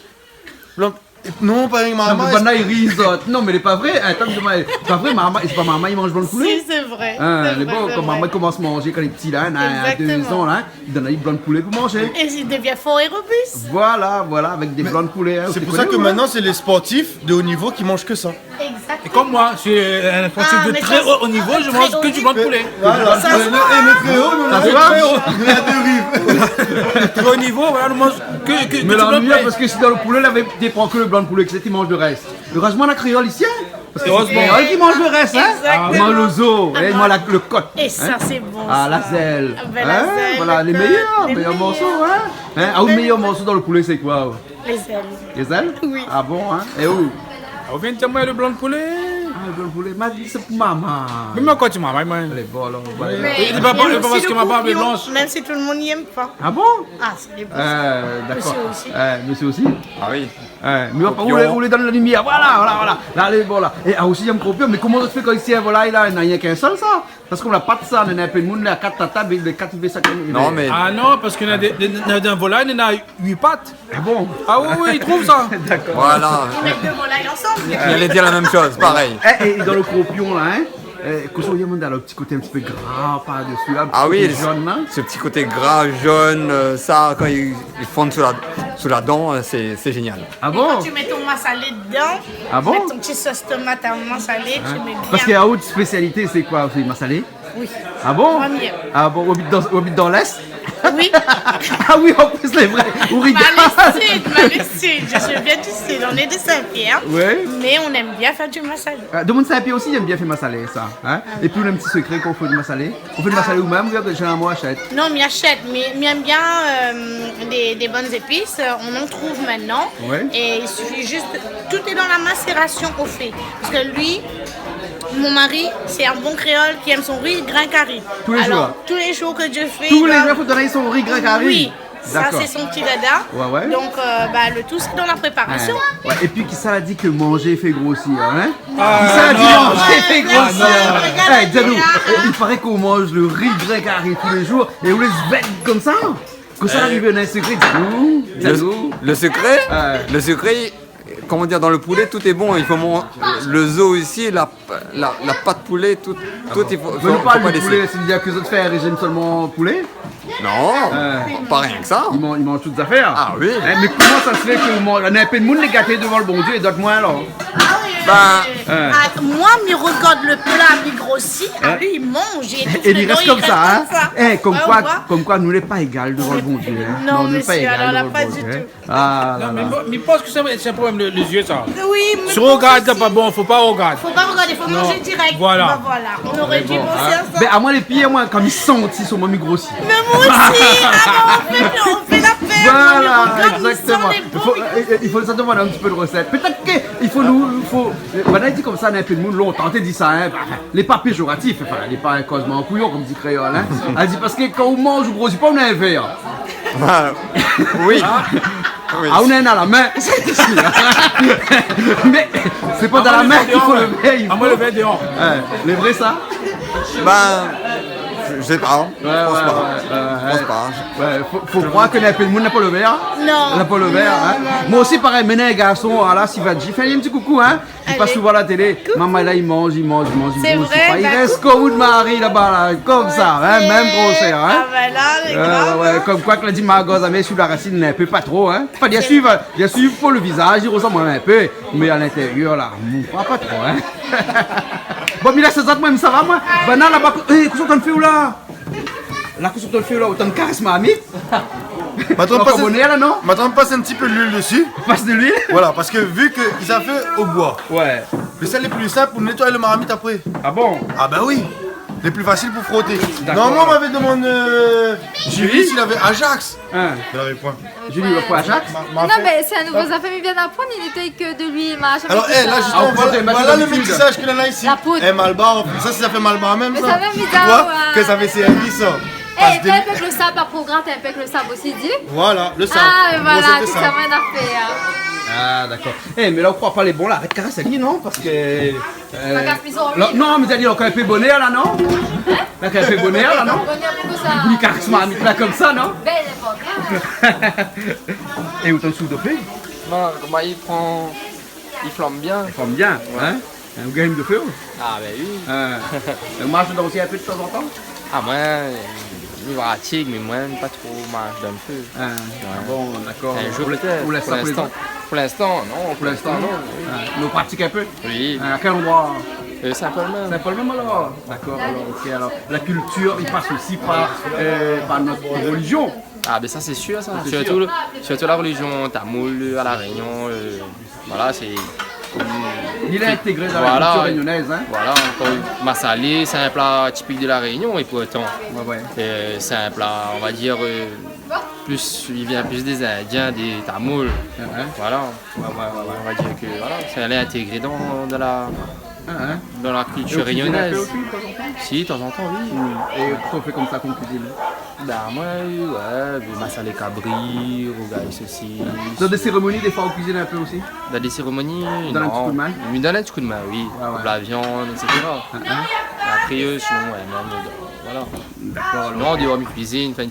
Speaker 8: Blanc- Non, pas avec
Speaker 1: Non, mais
Speaker 8: maman.
Speaker 1: Bana, il risotto. Non, mais il est pas vrai. Attends, c'est pas vrai, marmaille, c'est pas marmaille, il mange blanc de poulet.
Speaker 3: Si, c'est vrai.
Speaker 1: Hein,
Speaker 3: c'est
Speaker 1: mais
Speaker 3: vrai,
Speaker 1: bon,
Speaker 3: c'est
Speaker 1: quand
Speaker 3: vrai.
Speaker 1: maman commence à manger, quand il est petit là, à 2
Speaker 3: Exactement.
Speaker 1: ans là, il donne un blanc de poulet pour manger.
Speaker 3: Et il devient fort et robuste.
Speaker 1: Voilà, avec des blancs de poulet. Hein,
Speaker 8: C'est
Speaker 1: tu
Speaker 8: pour ça
Speaker 1: connais,
Speaker 8: que
Speaker 1: ouais?
Speaker 8: maintenant, c'est les sportifs de haut niveau qui mangent que ça.
Speaker 3: Exactement.
Speaker 4: Et comme moi, je suis un sportif
Speaker 3: Ah,
Speaker 4: de
Speaker 3: mais
Speaker 4: très
Speaker 3: ça,
Speaker 4: haut niveau, je
Speaker 3: très
Speaker 4: mange
Speaker 3: haut
Speaker 4: que du blanc de poulet.
Speaker 8: Voilà,
Speaker 3: Ça se voit.
Speaker 8: le créole, on
Speaker 1: Ça
Speaker 8: a
Speaker 1: se
Speaker 8: le
Speaker 1: voit.
Speaker 8: créole. Il y a deux rives.
Speaker 4: Très haut niveau, voilà, on mange que
Speaker 1: Mais
Speaker 4: du blanc de
Speaker 1: l'ennui,
Speaker 4: poulet.
Speaker 1: parce que si dans le poulet, il dépend que le blanc de poulet, que c'est, il mange le reste. Heureusement, la créole ici, hein? Parce que c'est
Speaker 4: Heureusement.
Speaker 1: créole qui mange le reste, hein?
Speaker 3: Exactement.
Speaker 1: Il mange le zoo, et il mange le côte.
Speaker 3: Et ça,
Speaker 1: hein?
Speaker 3: c'est bon.
Speaker 1: Ah,
Speaker 3: ça.
Speaker 1: la zèle.
Speaker 3: Ah, ben, la zèle,
Speaker 1: voilà, les
Speaker 3: le
Speaker 1: meilleurs,
Speaker 3: côte, les
Speaker 1: meilleurs
Speaker 3: meilleurs.
Speaker 1: morceaux, hein? Ah, le meilleur morceau dans le poulet, c'est quoi?
Speaker 3: Les ailes.
Speaker 1: Les ailes?
Speaker 3: Oui.
Speaker 1: Ah bon, hein? Et où?
Speaker 4: On vient de témoigner le blanc de poulet.
Speaker 1: Ah, le poulet, m'a dit, c'est pour maman.
Speaker 4: Mais moi, quand tu m'as mal,
Speaker 1: Elle est bonne, alors, voilà.
Speaker 4: Il va pas parce que ma barbe est blanche.
Speaker 3: Même si tout le monde n'y aime pas.
Speaker 1: Ah bon?
Speaker 3: Ah, c'est des bons.
Speaker 1: D'accord.
Speaker 3: Monsieur aussi.
Speaker 1: Monsieur aussi?
Speaker 9: Ah oui.
Speaker 1: Mais on les donne la lumière, voilà. Là, allez, voilà. Et aussi, il y a un copieur, mais comment ça se fait quand ici, voilà, il n'y a qu'un seul, ça? Parce qu'on n'a pas de ça, on a un peu de monde, il y a 4 tables, les 4 IV, ça.
Speaker 9: Non, mais
Speaker 4: Ah non, parce qu'il y en a d'un volaille, il y en a 8 pattes.
Speaker 1: Ah bon?
Speaker 4: Ah oui, ils trouvent ça.
Speaker 1: D'accord.
Speaker 9: voilà.
Speaker 3: Ils mettent deux volailles ensemble.
Speaker 9: Il allait dire la même chose, pareil.
Speaker 1: Et dans le cropion, là, hein? Quand on regarde le petit côté un petit peu gras par-dessus, là,
Speaker 9: Ah oui,
Speaker 1: petit côté jaune, là.
Speaker 9: ce petit côté gras, jaune, ça, quand ils fondent sous la dent, c'est génial.
Speaker 1: Ah
Speaker 3: Et
Speaker 1: bon?
Speaker 3: quand tu mets ton massalé dedans,
Speaker 1: Ah bon?
Speaker 3: tu mets ton petit sauce tomate à massalé, tu mets bien.
Speaker 1: Parce qu'il y a une autre spécialité, c'est quoi? C'est massalé?
Speaker 3: Oui.
Speaker 1: Ah bon?
Speaker 3: Moi, mieux.
Speaker 1: Ah bon, on habite dans l'Est?
Speaker 3: Oui.
Speaker 1: Ah oui, en plus, c'est vrai. On rigole.
Speaker 3: Malais-Sud. Je suis bien du Sud. On est de Saint-Pierre.
Speaker 1: Ouais.
Speaker 3: Mais on aime bien faire du massalé.
Speaker 1: De mon Saint-Pierre aussi, il aime bien faire massalé, ça. Hein? Et puis, on a un petit secret qu'on fait du massalé. On fait du massalé nous-mêmes, regarde, j'ai un mot achète.
Speaker 3: Non, mais achète. Mais aime bien des bonnes épices. On en trouve maintenant.
Speaker 1: Ouais.
Speaker 3: Et il suffit juste. Tout est dans la macération au fait. Parce que lui. Mon mari, c'est un bon créole qui aime son riz grain carré.
Speaker 1: Tous les jours.
Speaker 3: Tous les jours que Dieu fait.
Speaker 1: Tous
Speaker 3: il
Speaker 1: les
Speaker 3: doit-
Speaker 1: jours, il faut donner son riz grec à riz.
Speaker 3: Oui, ça
Speaker 1: D'accord.
Speaker 3: c'est son petit dada.
Speaker 1: Ouais.
Speaker 3: Donc le tout c'est dans la préparation.
Speaker 1: Ouais. Et puis, qui ça a dit que manger fait grossir, hein?
Speaker 4: Ah,
Speaker 1: Qui ça a dit
Speaker 4: non.
Speaker 1: manger fait
Speaker 3: non,
Speaker 1: grossir?
Speaker 3: non.
Speaker 1: Eh, dis-nous, il paraît qu'on mange le riz grec à riz tous les jours et on les bête comme ça. Que ça arrive, on a un secret, dis-nous.
Speaker 9: Le secret,
Speaker 1: Ouais.
Speaker 9: le secret, comment dire, dans le poulet, tout est bon. Il faut le zoo ici, la pâte poulet, tout il faut
Speaker 1: Mais on
Speaker 9: faut
Speaker 1: parle
Speaker 9: pas
Speaker 1: du poulet,
Speaker 9: laisser.
Speaker 1: c'est dire que les autres font un régime seulement poulet.
Speaker 9: Non, pas rien que ça.
Speaker 1: Ils mangent toutes les affaires.
Speaker 9: Ah oui.
Speaker 1: Mais comment ça se fait qu'on a un peu de monde les gâtés devant le bon Dieu et d'autres moins alors?
Speaker 3: Moi, il regarde le plat, il grossit. Ah, lui, il mange.
Speaker 1: Et il reste comme ça, hein? Comme
Speaker 3: Ouais,
Speaker 1: quoi,
Speaker 3: on voit.
Speaker 1: comme quoi, nous n'est pas égal devant le bon Dieu. Hein?
Speaker 3: Non,
Speaker 1: nous n'est pas
Speaker 3: monsieur,
Speaker 1: égal
Speaker 3: alors là,
Speaker 1: devant
Speaker 3: pas
Speaker 1: le bon
Speaker 3: du
Speaker 1: Dieu.
Speaker 3: tout.
Speaker 1: Hein? Ah là
Speaker 4: Non,
Speaker 1: là.
Speaker 4: mais je pense que c'est un problème les yeux, ça.
Speaker 3: Oui, mais
Speaker 4: Sur regarde, c'est pas bon, faut pas regarder.
Speaker 3: faut pas regarder, faut manger direct.
Speaker 4: Voilà.
Speaker 3: Bah, voilà. On aurait dû penser à ça.
Speaker 1: Mais à moi les pieds, moi, quand ils sentent, ils sont même grossis.
Speaker 3: Mais moi aussi, on fait la paix.
Speaker 1: Voilà,
Speaker 3: on regarde,
Speaker 1: exactement.
Speaker 3: on sent les bons,
Speaker 1: Il faut ça demander un petit peu de recette. Peut-être qu'il faut nous. On a dit comme ça, on a un peu de monde longtemps, on dit ça, hein. Les pas péjoratifs, enfin, les pas un cosme en couillon, comme dit créole, hein. Elle dit parce que quand on mange ou grossit pas, on a un verre.
Speaker 9: Oui. Oui.
Speaker 1: Ah, on a un à la main, c'est ici. Hein. Mais c'est pas dans la main qu'il faut le verre. il
Speaker 4: À moi,
Speaker 1: faut-
Speaker 4: le verre dehors.
Speaker 1: Les vrais, ça?
Speaker 9: Je sais pas. Je pense pas. Je pense pas.
Speaker 1: Ouais, faut croire que un peu de monde n'a pas le verre.
Speaker 3: Non.
Speaker 1: N'a pas le verre, hein. Moi aussi, pareil, maintenant, un garçon, là, s'il va dire, fais un petit coucou, hein. Il passe
Speaker 3: Allez.
Speaker 1: souvent à la télé. Maman, là, il mange, il
Speaker 3: C'est
Speaker 1: grossit
Speaker 3: vrai,
Speaker 1: pas. Il
Speaker 3: bah,
Speaker 1: reste comme une Marie là-bas, là, comme ça, hein, même grosseur,
Speaker 3: Ah,
Speaker 1: hein.
Speaker 3: bah là, c'est grave.
Speaker 1: Ouais, comme quoi que l'a dit ma gosse, mais sur la racine, il est un peu pas trop, hein. Enfin, bien sûr, pour le visage, il ressemble un peu, mais à l'intérieur, là, on ne croit pas trop, hein. Bon, Mila, c'est ça, moi, ça va, moi. Bana, là-bas, hé, qu'est-ce qu'on fait où là? Là, qu'est-ce qu'on fait où là? Autant de charisme à Amit.
Speaker 8: Maintenant, passe un petit peu de l'huile dessus.
Speaker 1: Passe de l'huile?
Speaker 8: Voilà, parce que vu qu'ils ont fait au bois.
Speaker 1: Ouais.
Speaker 8: Mais ça, les plus simples pour nettoyer le marmite après.
Speaker 1: Ah bon?
Speaker 8: Ah bah oui. Les plus faciles pour frotter.
Speaker 1: D'accord.
Speaker 8: Normalement, on m'avait demandé Julie s'il avait Ajax. Il avait point.
Speaker 1: Julie, il a pas Ajax?
Speaker 12: Non, mais c'est un nouveau affaire, il vient d'apprendre, il nettoie que de l'huile, machin.
Speaker 8: Alors, là, justement, voilà le métissage qu'il en a ici.
Speaker 12: La poudre.
Speaker 8: Eh, Malbar, ça fait Malbar même,
Speaker 12: Mais
Speaker 8: ça.
Speaker 12: ça même
Speaker 8: Tu
Speaker 12: bizarre,
Speaker 8: vois
Speaker 12: ouais.
Speaker 8: que ça fait CMI, ça.
Speaker 12: Eh, t'as un peu que le sable, par programme, t'as un peu que le sable aussi, dit.
Speaker 8: Voilà, le sable.
Speaker 12: Ah, mais voilà,
Speaker 8: Recette de
Speaker 12: tout ça
Speaker 8: sable.
Speaker 12: m'a affaire.
Speaker 1: Ah, d'accord. Eh, mais là, on croit pas les bons là. Arrête Caraceli, non? Parce que. Non, mais t'as dit, on a fait bonheur là, non? Là, on a fait bonheur là, non?
Speaker 12: Bonheur pour ça.
Speaker 1: Ni charisme à Amit là comme ça, non?
Speaker 12: Belle époque.
Speaker 1: Et où t'en sous dopé?
Speaker 6: Non, moi il flambe bien.
Speaker 1: Il flambe bien, hein? Un game de feu?
Speaker 6: Ah ben oui.
Speaker 1: Marche dans aussi un peu de temps en temps?
Speaker 6: Ah moi, je vais à Tigre, mais moi pas trop marche dans le feu.
Speaker 1: Ah bon, d'accord.
Speaker 6: Un jour peut-être,
Speaker 1: Pour l'instant.
Speaker 6: Pour l'instant, non.
Speaker 1: Pour l'instant, non. Nous pratique un peu?
Speaker 6: Oui.
Speaker 1: À quel endroit?
Speaker 6: Saint-Paul-Même.
Speaker 1: Saint-Paul-Même alors? D'accord, alors, ok. Alors, la culture, il passe aussi par notre religion.
Speaker 6: Ah ben ça c'est sûr, ça. Surtout la religion tamoul à la Réunion. Voilà, c'est...
Speaker 1: Il est intégré dans la culture réunionnaise. Hein?
Speaker 6: Voilà, massalé, c'est un plat typique de la Réunion et pourtant, c'est un plat, on va dire, il vient plus des Indiens, des Tamouls. Voilà, on va dire que voilà, ça allait intégré dans la culture réunionnaise. Si, de temps en temps, oui.
Speaker 1: Et qu'est-ce qu'on fait comme ça comme cuisine?
Speaker 6: Bah moi, du massalé cabri, rougail saucisse.
Speaker 1: Dans des cérémonies, des fois on cuisine un peu aussi?
Speaker 6: Dans des cérémonies,
Speaker 1: Dans un petit coup de main?
Speaker 6: Oui, dans un petit coup de main, oui. La viande, etc. Après, sinon, même, voilà.
Speaker 1: D'accord.
Speaker 6: Non, dehors, mes cuisines, fait un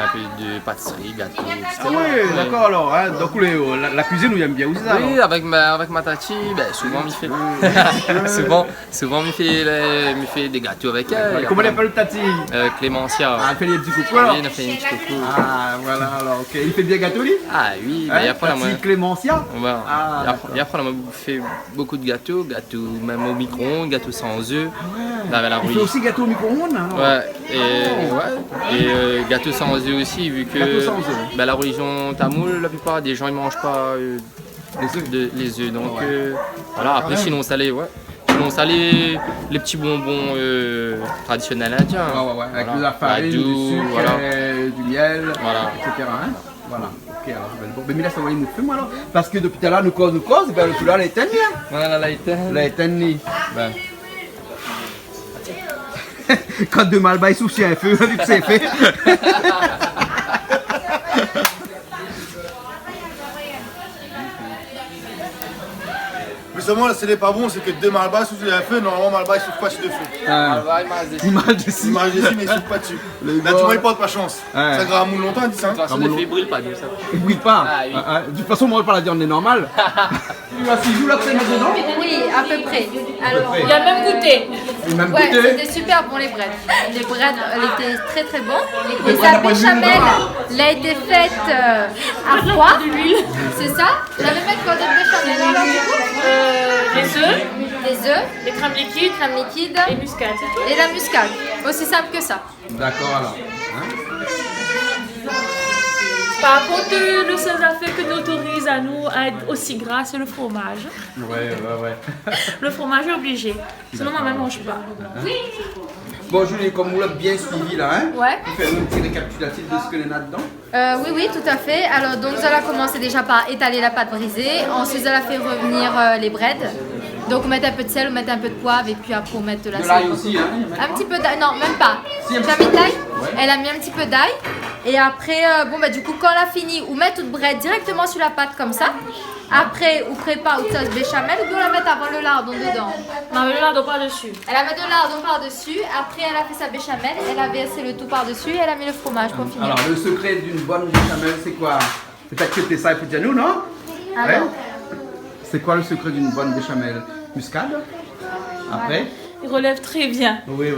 Speaker 6: peu de pâtisserie, gâteau, etc.
Speaker 1: Ah oui, d'accord alors. Hein? Donc la cuisine, nous aime bien aussi ça?
Speaker 6: Oui, avec ma tati, ben, souvent, m'y fait. souvent, m'y fait des gâteaux avec elle.
Speaker 1: Comment elle appelle tati?
Speaker 6: Clémentia.
Speaker 1: Ah, elle fait des petits coucous alors?
Speaker 6: Oui, elle fait des petits coucous.
Speaker 1: Ah, voilà alors, ok. Il fait bien gâteau lui?
Speaker 6: Ah oui, mais après la
Speaker 1: tati Clémentia?
Speaker 6: Ouais. Et après, on a fait beaucoup de gâteaux, même au micro-ondes, gâteaux sans œufs.
Speaker 1: Il fait aussi gâteau au micro-ondes?
Speaker 6: Et gâteaux sans œufs aussi, vu que la religion tamoul, la plupart des gens ils mangent pas les œufs. Donc voilà, après sinon salé, Sinon salé, les petits bonbons traditionnels indiens.
Speaker 1: Avec de la farine, du sucre, du miel, etc. Hein? Voilà, ok, alors bon, mais là ça va nous faire moi alors. Parce que depuis tout à l'heure nous cause, et bien le tout là, elle est éteinte.
Speaker 6: Voilà, la éteinte.
Speaker 1: La éteinte. Ben. Quand de mal bail souci un feu, vu que c'est fait.
Speaker 8: Mais seulement là, ce n'est pas bon, c'est que deux Malbas sous un feu, normalement Malbas il souffle pas sur le feu.
Speaker 1: Il marche dessus.
Speaker 8: Il marche dessus, mais il souffle pas dessus. Là, tu vois, il porte pas chance. Ça grave moule longtemps, dit ça.
Speaker 6: De toute façon, il brûle pas, nous ça.
Speaker 1: Il brûle pas. De toute façon, moi, pas la dire, on est normal. Tu as 6 jours là que c'est dedans?
Speaker 12: Oui, à peu près. Alors,
Speaker 5: il a même goûté.
Speaker 12: Ouais, c'était super bon les breads. Les breads, elles étaient très très bons. Et sa béchamel, elle a été faite à froid. C'est ça? Vous avez mettre quoi de béchamel alors du coup?
Speaker 5: Les œufs,
Speaker 12: les crèmes liquides
Speaker 5: et muscade.
Speaker 12: Et la muscade. Aussi simple que ça.
Speaker 1: D'accord alors.
Speaker 5: Par contre, le seul affaire que nous autorise à nous à être aussi gras, c'est le fromage.
Speaker 1: Ouais.
Speaker 5: Le fromage est obligé. Sinon, on ne mange pas.
Speaker 1: Bon, Julie, comme vous l'avez bien suivi là, hein?
Speaker 12: Ouais.
Speaker 1: Vous faites un petit récapitulatif de ce que l'on a dedans?
Speaker 12: Oui, tout à fait. Alors, donc, nous allons commencer déjà par étaler la pâte brisée. Ensuite, nous allons faire revenir les breads. Donc, on met un peu de sel, on met un peu de poivre et puis après, on met de la
Speaker 1: l'ail aussi, hein?
Speaker 12: Un petit peu d'ail. Non, même pas. J'ai mis d'ail. Elle a mis un petit peu d'ail. Et après, du coup, quand elle a fini, on met toute bread directement sur la pâte comme ça. Après, on prépare une sauce béchamel ou bien on la met avant le lardon dedans.
Speaker 5: Non, mais le lardon par-dessus.
Speaker 12: Elle a mis de lardon par-dessus. Après, elle a fait sa béchamel. Elle a versé le tout par-dessus et elle a mis le fromage pour finir.
Speaker 1: Alors, le secret d'une bonne béchamel, c'est quoi? C'est accepter ça et puis dire nous, non?
Speaker 12: Alors.
Speaker 1: C'est quoi le secret d'une bonne béchamel? Muscade? Après?
Speaker 5: Il relève très bien.
Speaker 1: Oui.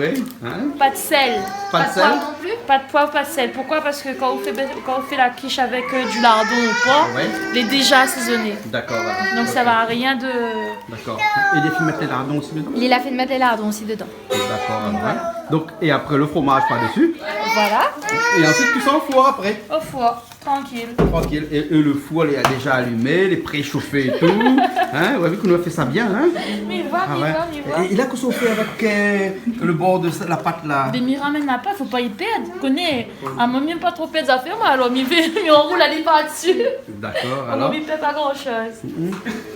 Speaker 1: Hein?
Speaker 5: Pas de sel.
Speaker 1: Pas de sel?
Speaker 12: Non plus.
Speaker 5: Pas de poivre, pas de sel. Pourquoi? Parce que quand on fait la quiche avec du lardon ou pas, il est déjà assaisonné.
Speaker 1: D'accord. Voilà.
Speaker 5: Donc ça va rien de...
Speaker 1: D'accord. Et il a fait mettre les lardons aussi dedans?
Speaker 12: Il a fait de mettre les lardons aussi dedans.
Speaker 1: D'accord. Voilà. Donc, et après le fromage par-dessus.
Speaker 12: Voilà.
Speaker 1: Et ensuite tout ça au four après.
Speaker 5: Au four, tranquille.
Speaker 1: Tranquille. Et le four il est déjà allumé, il est préchauffé et tout. Hein? Ouais, vu qu'on a fait ça bien. Hein?
Speaker 5: Mais il va.
Speaker 1: Et là, qu'est-ce qu'on fait avec le bord de la pâte là?
Speaker 5: Mais il ramène la pâte, faut pas y perdre. Tu connais, à moi, même pas trop perdre à faire, alors il enroule la pâte dessus.
Speaker 1: D'accord.
Speaker 5: Alors, il ne perd pas grand chose.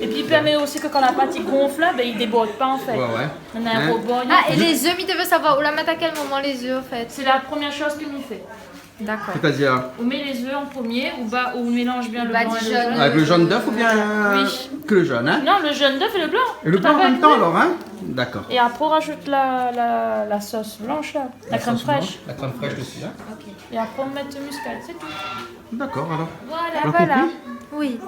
Speaker 5: Et puis il permet aussi que quand la pâte il gonfle, ben, il déborde pas en fait.
Speaker 1: Ouais.
Speaker 5: On a un rebord.
Speaker 12: Et les œufs, il devait savoir où la mettre à quel moment les œufs en fait.
Speaker 5: C'est la première chose que nous fait.
Speaker 12: D'accord.
Speaker 1: C'est-à-dire?
Speaker 5: On met les œufs en premier, ou on mélange bien le blanc et le jaune.
Speaker 1: Avec le jaune d'œuf ou bien
Speaker 5: Oui.
Speaker 1: Que le jaune, hein?
Speaker 5: Non, le jaune d'œuf et le blanc.
Speaker 1: Et le blanc en même temps alors, hein? D'accord.
Speaker 5: Et après on rajoute la sauce blanche là, la crème fraîche.
Speaker 1: La crème fraîche dessus, hein?
Speaker 5: Et après on met le muscade, c'est tout.
Speaker 1: D'accord alors.
Speaker 5: Voilà.
Speaker 12: Oui.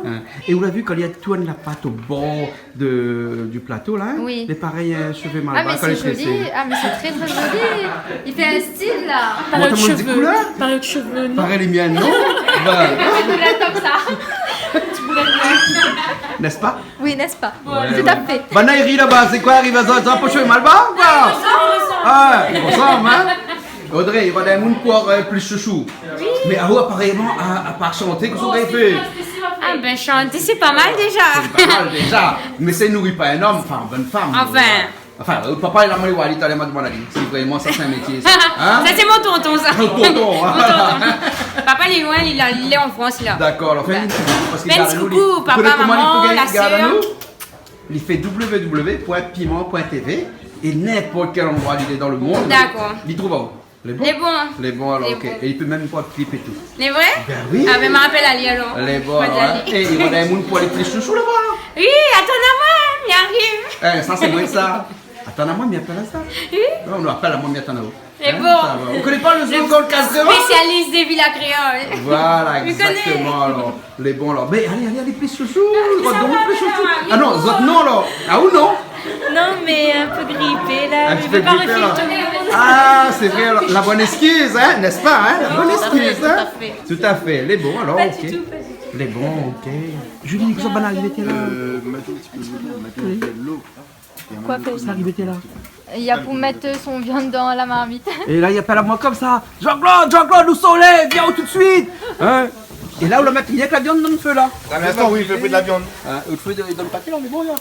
Speaker 1: Et vous l'avez vu quand il y a tout la pâte au bord du plateau là?
Speaker 12: Oui.
Speaker 1: Mais pareil, cheveux mal
Speaker 12: Ah mais c'est joli. Ah mais c'est très joli. Il fait un style là.
Speaker 5: Pareil de cheveux. Pareil de cheveux, non?
Speaker 1: Pareil les miens, non?
Speaker 12: Tu boulettes comme ça.
Speaker 5: Tu boulettes bien.
Speaker 1: N'est-ce pas?
Speaker 12: Oui, n'est-ce pas?
Speaker 1: Ouais,
Speaker 12: tout à fait.
Speaker 1: Banaïri là-bas, c'est quoi? Arrive à ça, pas cheveux mal bas ou quoi? Ah, il ressemble, hein? Audrey, il va d'un monde pour plus chouchou. Oui. Mais apparemment, à part chanter, qu'est-ce qu'on a fait?
Speaker 13: Ah ben chanter c'est pas mal déjà.
Speaker 1: C'est pas mal déjà. Mais ça ne nourrit pas un homme, enfin une bonne femme. Enfin, papa il a mal il t'a l'air de mon avis. C'est vraiment ça, c'est un métier. Ça,
Speaker 13: hein? Ça c'est mon tonton ça.
Speaker 1: Mon tonton.
Speaker 13: Papa il est loin, il est en France là.
Speaker 1: D'accord, alors
Speaker 13: fais coucou, papa, maman, la sœur.
Speaker 1: Il fait www.piment.tv et n'importe quel endroit il est dans le monde.
Speaker 13: D'accord.
Speaker 1: Il trouve où? Les bons? Les bons alors, ok. Et il peut même pas clip et tout.
Speaker 13: Les vrais?
Speaker 1: Ben oui.
Speaker 13: Ah, mais me rappelle Ali alors.
Speaker 1: Les bons alors. Et il y a des gens pour aller plus chouchou là-bas.
Speaker 13: Oui, attends à moi, il arrive.
Speaker 1: Ça c'est moi ça. Attends à moi, mais appelle à ça.
Speaker 13: Oui.
Speaker 1: On nous appelle à moi, mais attends à vous.
Speaker 13: C'est bon.
Speaker 1: On connaît pas le slogan de Casse-Créole?
Speaker 13: Spécialiste des villas créoles.
Speaker 1: Voilà, exactement alors. Les bons alors. Mais allez, plus chouchou. Plus chouchou. Ah non, non alors. Ah ou non?
Speaker 5: Non, mais un peu grippé là. Je veux pas refiler tout le monde.
Speaker 1: Ah, c'est vrai, alors, la bonne excuse, hein, n'est-ce pas, hein? La bonne excuse, hein? Tout à fait. Les bons, alors, ok. Les bons, ok. Julie, qu'est-ce que banal, il était là?
Speaker 12: Quoi faire
Speaker 1: ça? Il était là.
Speaker 12: Il y a pour mettre son viande dans la marmite.
Speaker 1: Et là, il appelle à moi comme ça. Jean-Claude, où sont les? Viens tout de suite. Hein? Et là, on le met, il y a que la viande dans le feu, là.
Speaker 8: Pour l'instant, oui, il fait plus de la viande.
Speaker 1: Le feu dans le paquet, là, mais bon, là.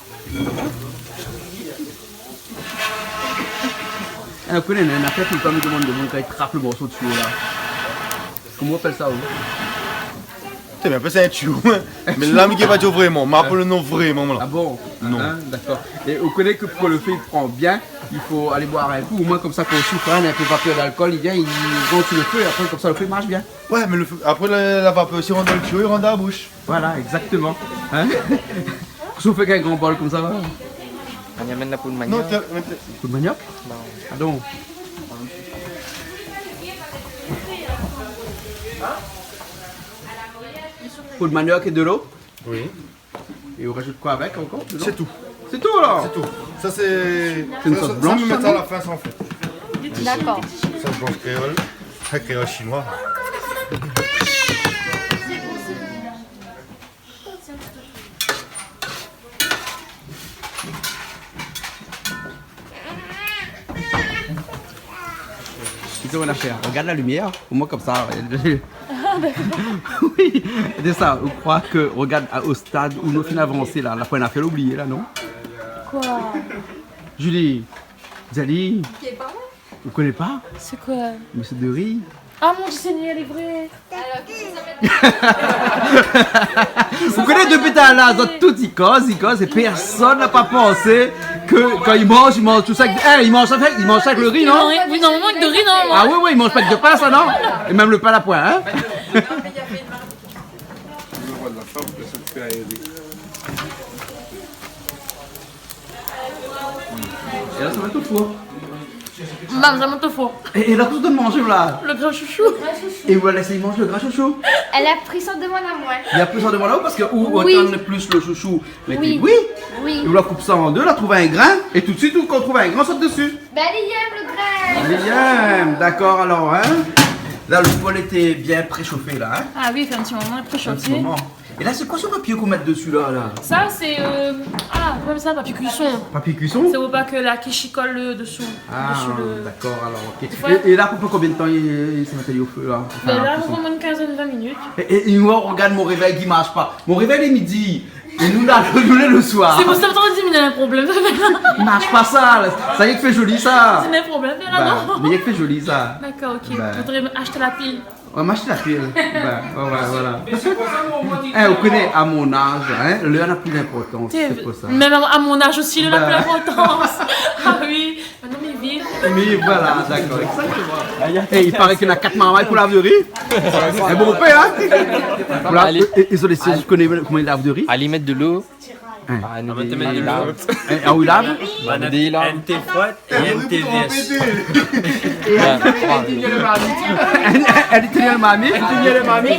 Speaker 1: Vous connaissez, un affaire qui me demande de mon gars, il trappe le morceau dessus là. Comment on appelle ça?
Speaker 8: C'est bien, c'est un tuyau. Mais l'ami qui va dire vraiment, m'a appelé le nom vraiment là.
Speaker 1: Ah bon?
Speaker 8: Non.
Speaker 1: D'accord. Et vous connaissez que pour le feu il prend bien, il faut aller boire un coup, au moins comme ça quand on souffle un peu de vapeur d'alcool, il vient, il rentre sur le feu et après comme ça le feu marche bien.
Speaker 8: Ouais, mais le feu, après la vapeur aussi rentre dans le tuyau, il rentre dans la bouche.
Speaker 1: Voilà, exactement. Hein? Si on fait qu'un grand bol comme ça va.
Speaker 6: On y amène la poule de manioc.
Speaker 1: Poule de manioc? Ah donc. Poule de manioc et de l'eau?
Speaker 8: Oui.
Speaker 1: Et on rajoute quoi avec encore?
Speaker 8: C'est tout.
Speaker 1: C'est tout alors?
Speaker 8: C'est tout. Ça c'est
Speaker 1: une sauce blanche.
Speaker 8: Ça, on met ça à la fin sans fait.
Speaker 12: D'accord.
Speaker 8: Sauce blanche créole, très créole chinois.
Speaker 1: On a fait. Regarde la lumière, au moins comme ça. Oui, c'est ça. Je crois que, regarde au stade où nous finissons avancé là, la pointe a fait l'oublier là, non?
Speaker 5: Quoi?
Speaker 1: Julie, Zali, vous connaissez pas?
Speaker 5: C'est quoi?
Speaker 1: Monsieur de riz.
Speaker 5: Ah mon Seigneur, elle est vraie.
Speaker 1: Vous connaissez depuis là, tout y cause et personne n'a pas pensé que quand il mange tout ça. Il mange avec le riz, non?
Speaker 5: Oui, normalement avec de riz, non?
Speaker 1: Ah oui, il mange pas que de pain, ça, non? Et même le pain à la pointe, hein? Et là, ça va tout four.
Speaker 5: Bah, vraiment tout faux.
Speaker 1: Et là, tout de manger là?
Speaker 5: Le gras chouchou.
Speaker 1: Et vous laissez manger le gras chouchou?
Speaker 12: Elle a pris son demande à moi.
Speaker 1: Il y a plus en demande là-haut parce que où on donne plus le chouchou. Mais
Speaker 12: oui.
Speaker 1: Et vous la coupe ça en deux, la trouve un grain, et tout de suite, quand on trouve un grain, on saute dessus.
Speaker 12: Ben, il aime le grain.
Speaker 1: Il aime, d'accord alors, hein?
Speaker 2: Là, le poêle était bien préchauffé, là. Hein?
Speaker 5: Ah oui, il fait un petit moment, il est préchauffé.
Speaker 2: Et là, c'est quoi ce papier qu'on met dessus, là?
Speaker 5: Ça, c'est. Comme ça, papier cuisson.
Speaker 2: Papier cuisson?
Speaker 5: C'est pour pas que la quiche colle dessous.
Speaker 2: Ah,
Speaker 5: dessus le...
Speaker 2: d'accord, alors, ok.
Speaker 5: Ouais.
Speaker 2: Et là, pour combien de temps il s'est mis au feu, là?
Speaker 5: Ben là, vraiment une quinzaine, 20 minutes.
Speaker 2: Et moi, regarde mon réveil qui marche pas. Mon réveil est midi. Et nous, là, nous, le soir.
Speaker 5: C'est pour ça que tu dis, mais il y a un problème.
Speaker 2: Il marche pas ça. Ça y est que fait joli, ça.
Speaker 5: C'est un problème, là, non?
Speaker 2: Mais il y a que fait joli, ça.
Speaker 5: D'accord, ok. Je voudrais acheter la pile.
Speaker 2: On va m'acheter la pile. Voilà. Vous connaissez, à mon âge, hein, l'heure n'a plus d'importance. C'est pour ça.
Speaker 5: Même à mon âge aussi, l'heure n'a plus d'importance. Ah oui, maintenant, mais vite.
Speaker 2: Mais voilà, d'accord. Exactement. Et il paraît qu'il y en a 4 marmailles pour la de riz. Un bon pain, hein? Ils ont des sièges, je connais comment ils lavent de riz.
Speaker 6: Allez mettre de l'eau.
Speaker 2: Ah,
Speaker 6: nous mettre de l'eau.
Speaker 2: Ah oui, lave?
Speaker 11: NT froide et NTVS.
Speaker 2: Elle dit le mami?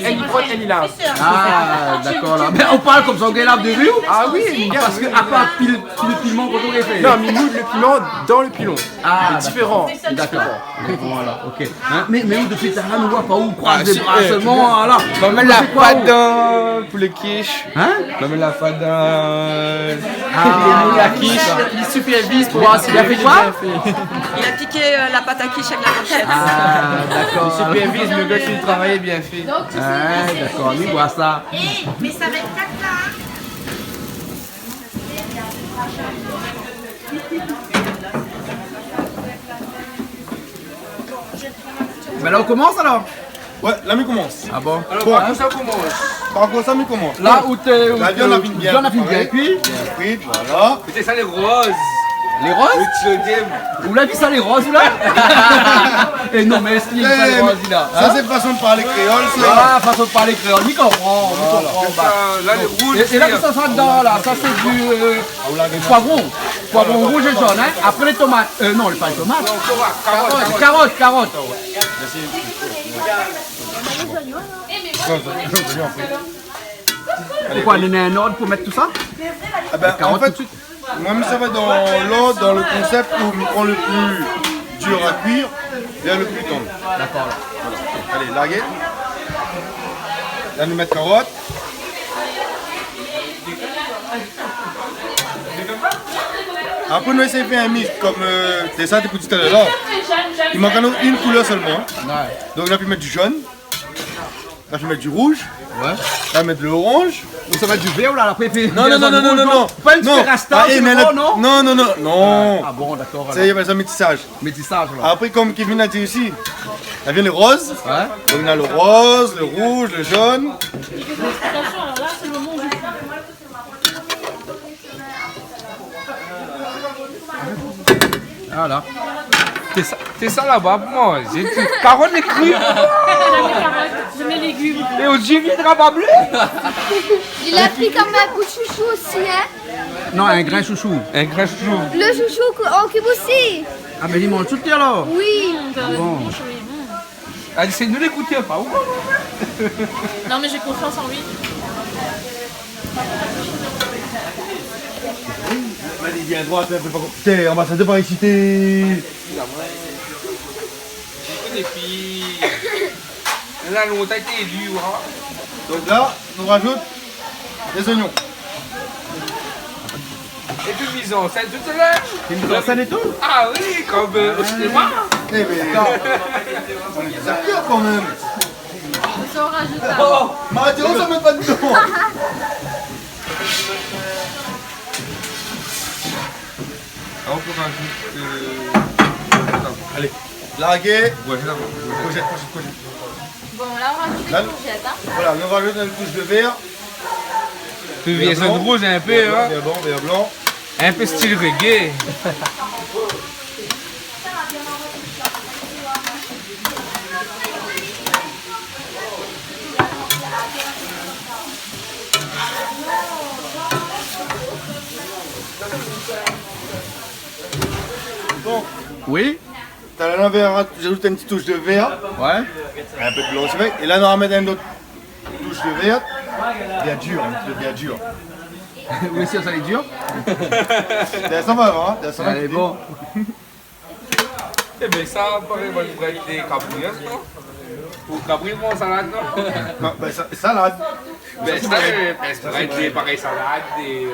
Speaker 6: Elle y frotte, elle y lave.
Speaker 2: Ah, d'accord là. Mais on parle comme ça, on lave de riz ou?
Speaker 6: Ah oui,
Speaker 2: parce que à part le piment, quand on fait.
Speaker 6: Non, mais nous, le piment dans le pilon.
Speaker 2: Ah,
Speaker 6: c'est différent.
Speaker 2: D'accord. Voilà, ok. Mais où depuis ta nous voit pas où on croise les bras seulement, voilà.
Speaker 6: On met la fada pour le quiche.
Speaker 2: Hein?
Speaker 6: On met la fada.
Speaker 2: La
Speaker 6: quiche. Il supervise pour voir s'il a fait quoi?
Speaker 10: Il a piqué la pâte à quiche avec la fourchette.
Speaker 2: Ah, d'accord.
Speaker 6: Il supervise, le gars, si le travail est bien fait.
Speaker 2: D'accord, nous voit ça.
Speaker 3: Mais ça va être 4 là.
Speaker 2: Mais là on commence alors?
Speaker 8: Ouais, là, on commence.
Speaker 2: Ah bon?
Speaker 6: Alors,
Speaker 8: Bon.
Speaker 6: par contre, ça commence.
Speaker 8: Par contre, ça, on commence.
Speaker 2: Là où t'es.
Speaker 8: La viande a fini bien.
Speaker 2: Viande a fini bien cuit.
Speaker 8: Oui, voilà.
Speaker 6: C'était ça les roses.
Speaker 2: Les roses?
Speaker 6: Le game.
Speaker 2: Vous l'avez vu ça les roses là? Et non mais explique ça les roses là.
Speaker 8: Ça, c'est façon de parler créole.
Speaker 2: Ah, façon de parler créole, n'y comprend, n'y comprend.
Speaker 6: Là, les rouges.
Speaker 2: Et là, ça sera dedans là, ça c'est du poivron. Poivron rouge et jaune, hein. Après les tomates. Non, pas les tomates. Carottes. Pourquoi on a un ordre pour mettre tout ça?
Speaker 8: Ah ben, en fait, moi, ça va dans l'ordre, dans le concept où on prend le plus dur à cuire vers le plus tendre.
Speaker 2: D'accord.
Speaker 8: Allez, larguez. Là, nous mettons carottes. Après, nous essayons de faire un mix comme c'est ça, depuis tout à l'heure. Il manque une couleur seulement. Donc, là, on peut mettre du jaune. Là, je vais mettre du rouge.
Speaker 2: Ouais.
Speaker 8: Là, je vais mettre de l'orange.
Speaker 2: Ou ça va être du vert ou là, après
Speaker 8: Non.
Speaker 2: Pas une rasta, non?
Speaker 8: Non.
Speaker 2: Ah bon, d'accord.
Speaker 8: Ça y est, ça métissage.
Speaker 2: Métissage là.
Speaker 8: Après, comme Kevin a dit aussi, là vient le rose.
Speaker 2: Ouais.
Speaker 8: Donc, on a le rose, le rouge, le jaune.
Speaker 5: Attention, alors là, c'est le moment où je...
Speaker 2: Voilà.
Speaker 6: C'est ça là-bas pour moi. J'ai tout. Carottes les crues.
Speaker 5: J'aime les carottes, j'aime les légumes.
Speaker 6: Et au viens de rabat bleu.
Speaker 12: Il a pris comme un coup de chouchou aussi, hein.
Speaker 2: Non, un grain chouchou.
Speaker 6: Un grain chouchou.
Speaker 12: Le chouchou en cube aussi.
Speaker 2: Ah, mais il mange tout le temps alors.
Speaker 12: Oui.
Speaker 2: Bon.
Speaker 6: Elle c'est nous l'écouter pas ou
Speaker 5: Non, mais j'ai confiance en lui.
Speaker 8: Vas-y, viens à droite, un peu pas compliqué. Ambassadeur par excité.
Speaker 6: Et puis. Là, on a été élu.
Speaker 8: Donc là, on rajoute les oignons.
Speaker 6: Et puis mise en scène tout à l'heure.
Speaker 2: C'est une mise en scène et tout?
Speaker 6: Ah oui, comme cinéma.
Speaker 8: Eh mais on est des acteurs quand même.
Speaker 12: Ça en rajoute un.
Speaker 8: Oh, Mathéo, ça met pas dedans.
Speaker 6: On peut rajouter.
Speaker 8: Allez, larguez.
Speaker 6: Courgette.
Speaker 12: Bon, là, on rajoute des courgettes, hein.
Speaker 8: Voilà, on rajoute une touche de vert.
Speaker 6: Tu viens de rouge un peu, hein.
Speaker 8: Vert blanc.
Speaker 6: Un peu style reggae.
Speaker 8: Bon.
Speaker 2: Oui.
Speaker 8: T'as la vert, j'ajoute une petite touche de vert.
Speaker 2: Ouais.
Speaker 8: Un peu de blanc, c'est vrai. Et là, on va mettre une autre touche de vert. Bien dur, un petit peu bien dur.
Speaker 2: Oui, si ça est dur.
Speaker 8: Ça va, hein.
Speaker 2: Allez, bon.
Speaker 6: Eh bien, ça paraît bon pour être des cabrioles, non?
Speaker 14: Pour Cabri, mon salade, non?
Speaker 8: Non, salade.
Speaker 14: Mais ça, c'est des pareilles salades, des...